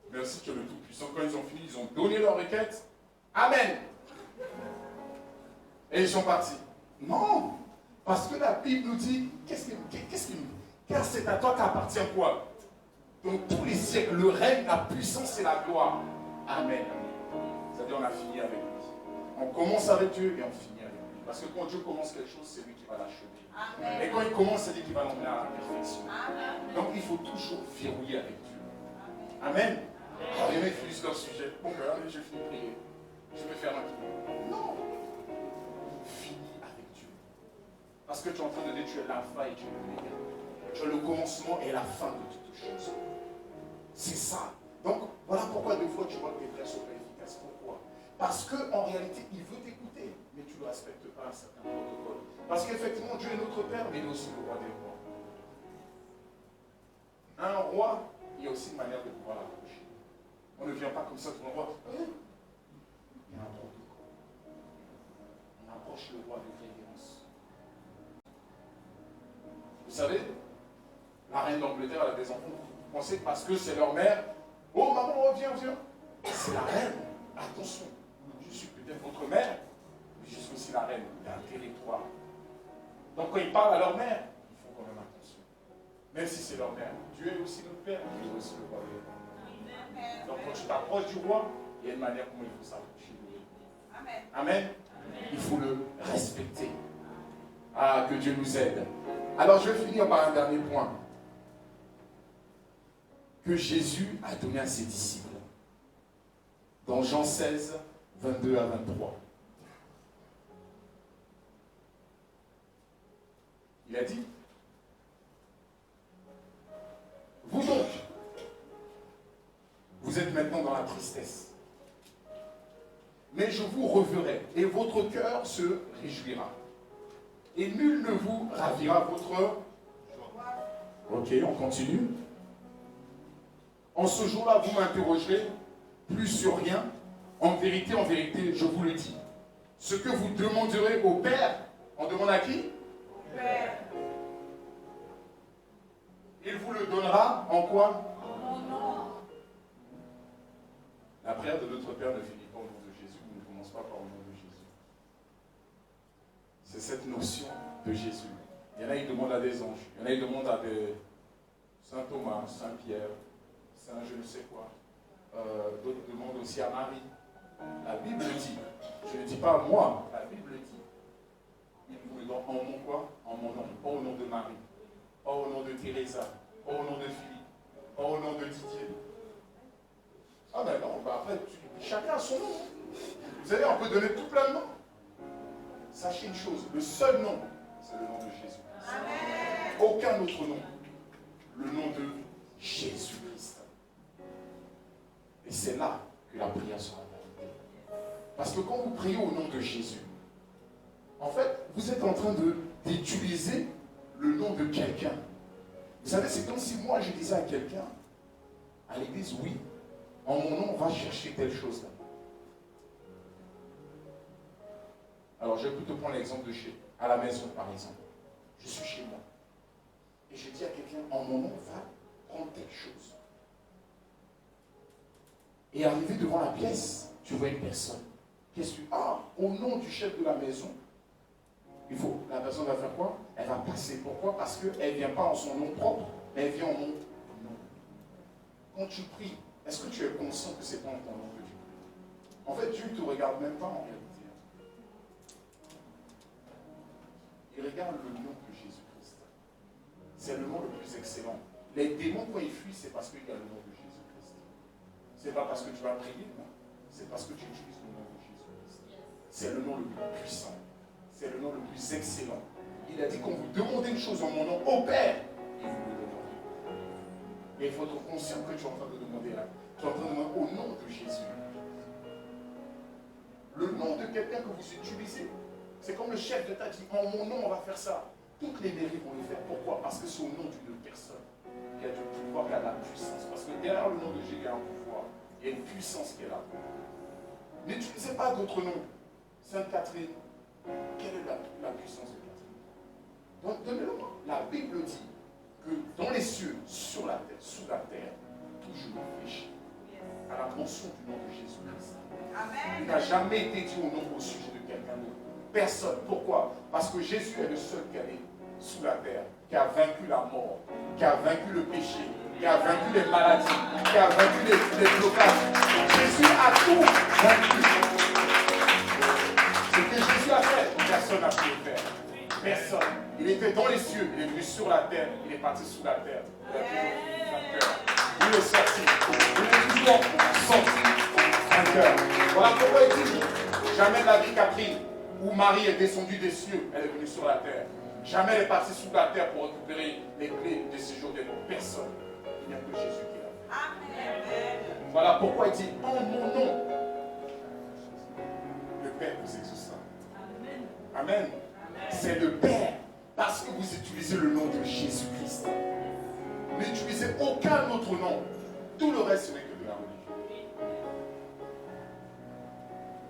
Merci, tu es le Tout-Puissant. Quand ils ont fini, ils ont donné leur requête. Amen. Et ils sont partis. Non. Parce que la Bible nous dit, qu'est-ce qu'il nous dit? Car c'est à toi qu'appartient quoi? Donc tous les siècles, le règne, la puissance et la gloire. Amen. C'est-à-dire on a fini avec lui. On commence avec Dieu et on finit avec lui. Parce que quand Dieu commence quelque chose, c'est lui qui va l'achever. Et quand il commence, c'est lui qui va l'emmener à la perfection. Amen. Donc il faut toujours verrouiller avec Dieu. Amen. Alors il y en a qui finissent leur sujet. Bon, ben allez, je finis de prier. Je vais faire un tour. Non. Finis avec Dieu. Parce que tu es en train de dire, tu es l'alpha et tu es l'oméga. Tu es le commencement et la fin de toutes choses. C'est ça. Donc, voilà pourquoi des fois tu vois que tes frères sont pas efficaces. Pourquoi? Parce qu'en réalité, il veut t'écouter, mais tu ne respectes pas un certain protocole. Parce qu'effectivement, Dieu est notre Père, mais il est aussi le roi des rois. Un roi, il y a aussi une manière de pouvoir l'approcher. On ne vient pas comme ça devant le roi. Il y a un protocole. On approche le roi de révérence. Vous savez, la reine d'Angleterre, elle a des enfants. Vous pensez que parce que c'est leur mère, oh maman, oh, viens. C'est la reine. Attention, je suis peut-être votre mère, mais je suis aussi la reine d'un territoire. Donc quand ils parlent à leur mère, ils font quand même attention. Même si c'est leur mère. Dieu est aussi notre père, Dieu est aussi le roi de l'éternel. Donc quand tu t'approches du roi, il y a une manière comment il faut s'approcher de lui. Amen. Amen. Il faut le respecter. Ah, que Dieu nous aide. Alors je vais finir par un dernier point. Que Jésus a donné à ses disciples. Dans Jean 16, 22 à 23. Il a dit, vous donc, vous êtes maintenant dans la tristesse. Mais je vous reverrai et votre cœur se réjouira. Et nul ne vous ravira votre joie. Ok, on continue. En ce jour-là, vous m'interrogerez plus sur rien. En vérité, je vous le dis. Ce que vous demanderez au Père, on demande à qui? Au Père. Il vous le donnera en quoi? En mon nom. La prière de notre Père ne finit pas au nom de Jésus, ne commence pas par au nom de Jésus. C'est cette notion de Jésus. Il y en a, ils demandent à des anges. Il y en a, ils demandent à des Saint Thomas, Saint Pierre, Saint je ne sais quoi. D'autres demandent aussi à Marie. La Bible dit, je ne dis pas moi, la Bible dit, il vous le donne en mon quoi? En mon nom, pas au nom de Marie, pas au nom de Teresa, pas au nom de Philippe, pas au nom de Didier. Ah ben non, bah après, chacun a son nom. Vous savez, on peut donner tout plein de noms. Sachez une chose, le seul nom, c'est le nom de Jésus. Amen. Aucun autre nom. Le nom de Jésus-Christ. Et c'est là que la prière sera validée. Parce que quand vous priez au nom de Jésus, en fait, vous êtes en train d'utiliser le nom de quelqu'un. Vous savez, c'est comme si moi je disais à quelqu'un, à l'église, oui, en mon nom, on va chercher telle chose là. Alors, je vais plutôt prendre l'exemple de à la maison, par exemple. Je suis chez moi. Et je dis à quelqu'un, en mon nom, va prendre telle chose. Et arrivé devant la pièce, tu vois une personne. Qu'est-ce que tu... Ah, au nom du chef de la maison, la personne va faire quoi? Elle va passer. Pourquoi? Parce qu'elle ne vient pas en son nom propre, mais elle vient en mon nom. Quand tu pries, est-ce que tu es conscient que c'est pas en ton nom que tu pries? En fait, Dieu ne te regarde même pas en réalité. Il regarde le nom de Jésus-Christ. C'est le nom le plus excellent. Les démons, quand ils fuient, c'est parce qu'il y a le nom de Jésus-Christ. Ce n'est pas parce que tu vas prier, non. C'est parce que tu utilises le nom de Jésus-Christ. C'est le nom le plus puissant. C'est le nom le plus excellent. Il a dit, quand vous demandez une chose en mon nom, au Père, il vous le donnera. Mais il faut être conscient que tu es en train de demander là. Tu es en train de demander au nom de Jésus. Le nom de quelqu'un que vous utilisez. C'est comme le chef d'État dit, en mon nom, on va faire ça. Toutes les mairies vont le faire. Pourquoi? Parce que c'est au nom d'une personne qui a du pouvoir, qui a de la puissance. Parce que derrière le nom de Jésus, il y a un pouvoir. Il y a une puissance qui est là. N'utilisez pas d'autres noms. Sainte Catherine, quelle est la puissance de Catherine? Donc, donnez-le-moi. La Bible dit que dans les cieux, sur la terre, sous la terre, tout genou fléchit à la mention du nom de Jésus-Christ. Amen. Il n'a jamais été dit au nom au sujet de quelqu'un d'autre. Personne. Pourquoi? Parce que Jésus est le seul qui est sous la terre, qui a vaincu la mort, qui a vaincu le péché, qui a vaincu les maladies, qui a vaincu les blocages. Jésus a tout vaincu. Ce que Jésus a fait, personne n'a pu le faire. Personne. Il était dans les cieux, il est venu sur la terre, il est parti sous la terre. Il a toujours vainqueur. Il est sorti. Il est toujours sorti. Vainqueur. Voilà pourquoi il dit, jamais de la vie Catherine, où Marie est descendue des cieux, elle est venue sur la terre. Jamais elle est partie sous la terre pour récupérer les clés de séjour des morts. Personne. Il n'y a que Jésus qui l'a fait. Amen. Voilà pourquoi il dit, en mon nom, le Père vous exaucera. Amen. Amen. C'est le Père, parce que vous utilisez le nom de Jésus-Christ. N'utilisez baptisé aucun autre nom. Tout le reste, ce n'est que de la religion.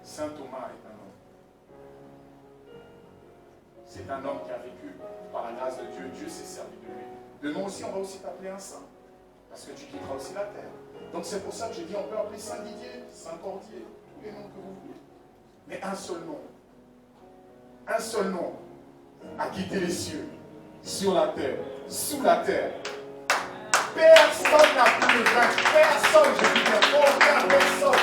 Saint Thomas est un homme. C'est un homme qui a vécu par la grâce de Dieu. Dieu s'est servi de lui. De nous aussi, on va aussi t'appeler un saint. Parce que tu quitteras aussi la terre. Donc c'est pour ça que j'ai dit, on peut appeler Saint Didier, Saint Cordier, tous les noms que vous voulez. Mais un seul nom. Un seul nom a quitté les cieux, sur la terre, sous la terre. Personne n'a pu le vaincre. Personne, je dis bien, aucun, personne.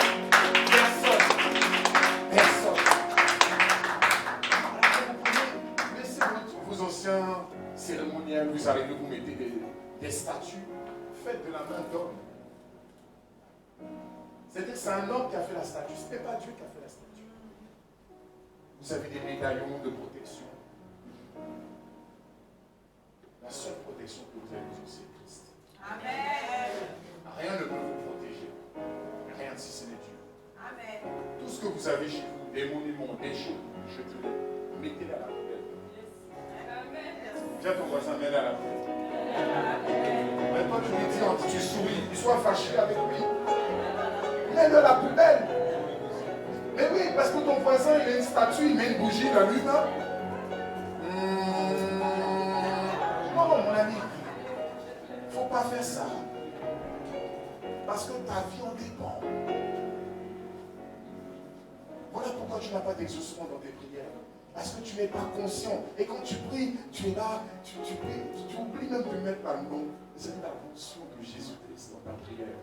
Laissez vos anciens cérémoniels, vous arrivez, vous mettez des statues. Faites de la main d'homme. C'est-à-dire que c'est un homme qui a fait la statue, ce n'est pas Dieu qui a fait la statue. Vous avez des médaillons de protection. La seule protection que vous avez besoin, c'est Christ. Amen. Rien ne peut vous protéger. Rien si ce n'est Dieu. Amen. Tout ce que vous avez chez vous, des monuments, des choses, jetez-les. Mettez-les à la poubelle. Amen. Viens ton voisin, mets-les à la poubelle. Maintenant tu lui dis, tu souris, sois fâché avec lui. Mets-le à la poubelle. Mais oui, parce que ton voisin, il a une statue, il met une bougie, il allume. Non, mon ami, il ne faut pas faire ça. Parce que ta vie en dépend. Voilà pourquoi tu n'as pas d'exaucement dans tes prières. Parce que tu n'es pas conscient. Et quand tu pries, tu es là, tu pries, tu oublies même de mettre la nom. C'est la mention de Jésus-Christ dans ta prière.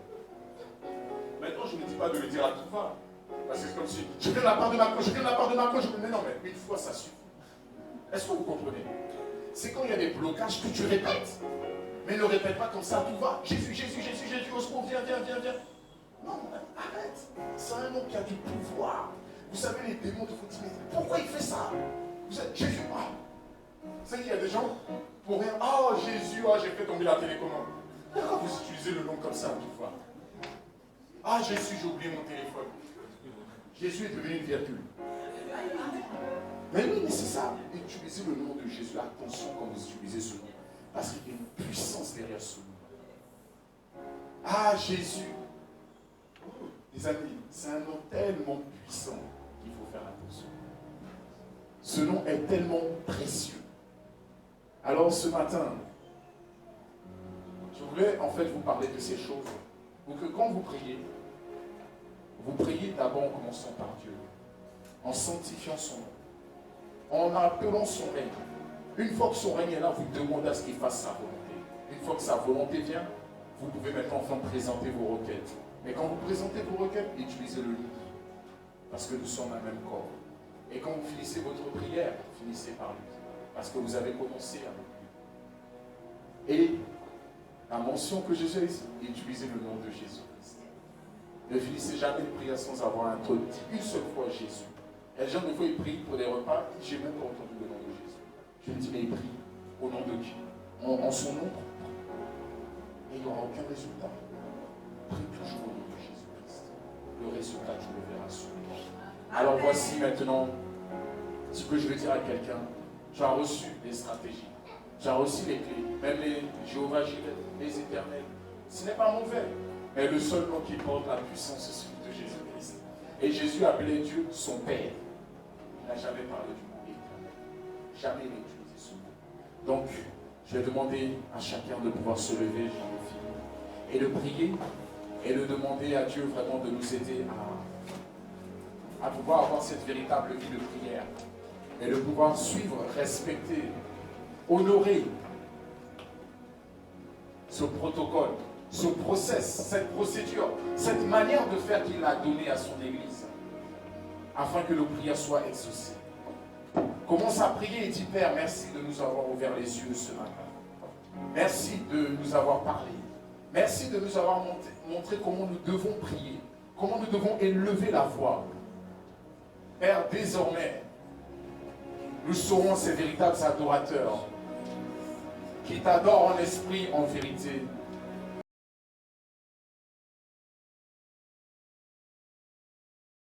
Maintenant, je ne dis pas de le dire à tout va. Parce que c'est comme si, je viens de la part de ma cause, je viens de la part de ma cause. Mais non, mais une fois, ça suffit. Est-ce que vous comprenez? C'est quand il y a des blocages que tu répètes. Mais ne répète pas comme ça à tout va. Jésus, Jésus, Jésus, Jésus, au secours, viens, viens, viens, viens. Non, arrête. C'est un homme qui a du pouvoir. Vous savez, les démons de votre dire, pourquoi il fait ça? Vous êtes Jésus. Vous savez qu'il y a des gens, pour rien, oh Jésus, oh, j'ai fait tomber la télécommande. Pourquoi vous utilisez le nom comme ça à tout va? Ah Jésus, j'ai oublié mon téléphone. Jésus est devenu une virgule. Mais oui, mais c'est ça. Utilisez le nom de Jésus. Attention quand vous utilisez ce nom. Parce qu'il y a une puissance derrière ce nom. Ah Jésus. Oh, les amis, c'est un nom tellement puissant qu'il faut faire attention. Ce nom est tellement précieux. Alors ce matin, je voulais en fait vous parler de ces choses. Pour que quand vous priez d'abord en commençant par Dieu, en sanctifiant son nom, en appelant son règne. Une fois que son règne est là, vous demandez à ce qu'il fasse sa volonté. Une fois que sa volonté vient, vous pouvez maintenant enfin présenter vos requêtes. Mais quand vous présentez vos requêtes, utilisez le lit. Parce que nous sommes un même corps. Et quand vous finissez votre prière, finissez par lui. Parce que vous avez commencé avec lui. Et la mention que Jésus a ici, utilisez le nom de Jésus-Christ. Ne finissez jamais une prière sans avoir introduit une seule fois Jésus. Et les gens, des fois, ils prient pour des repas, j'ai même pas entendu le nom de Jésus. Je me dis, mais ils prient au nom de qui? En son nom. Et il n'y aura aucun résultat. Prie toujours au nom de Jésus-Christ. Le résultat, tu le verras sûrement. Alors voici maintenant ce que je veux dire à quelqu'un. Tu as reçu des stratégies. Tu as reçu les clés. Même les Jéhovah Jireh, les éternels. Ce n'est pas mauvais. Mais le seul nom qui porte la puissance, c'est celui de Jésus-Christ. Et Jésus appelait Dieu son Père. Il n'a jamais parlé du mot éternel. Jamais il n'a utilisé ce mot. Donc, je vais demander à chacun de pouvoir se lever, j'en ai fini, et de prier, et de demander à Dieu vraiment de nous aider à pouvoir avoir cette véritable vie de prière, et de pouvoir suivre, respecter, honorer ce protocole, ce process, cette procédure, cette manière de faire qu'il a donnée à son Église, afin que nos prières soient exaucées. Commence à prier et dis, Père, merci de nous avoir ouvert les yeux ce matin. Merci de nous avoir parlé. Merci de nous avoir montré comment nous devons prier, comment nous devons élever la voix. Père, désormais, nous serons ces véritables adorateurs qui t'adorent en esprit, en vérité.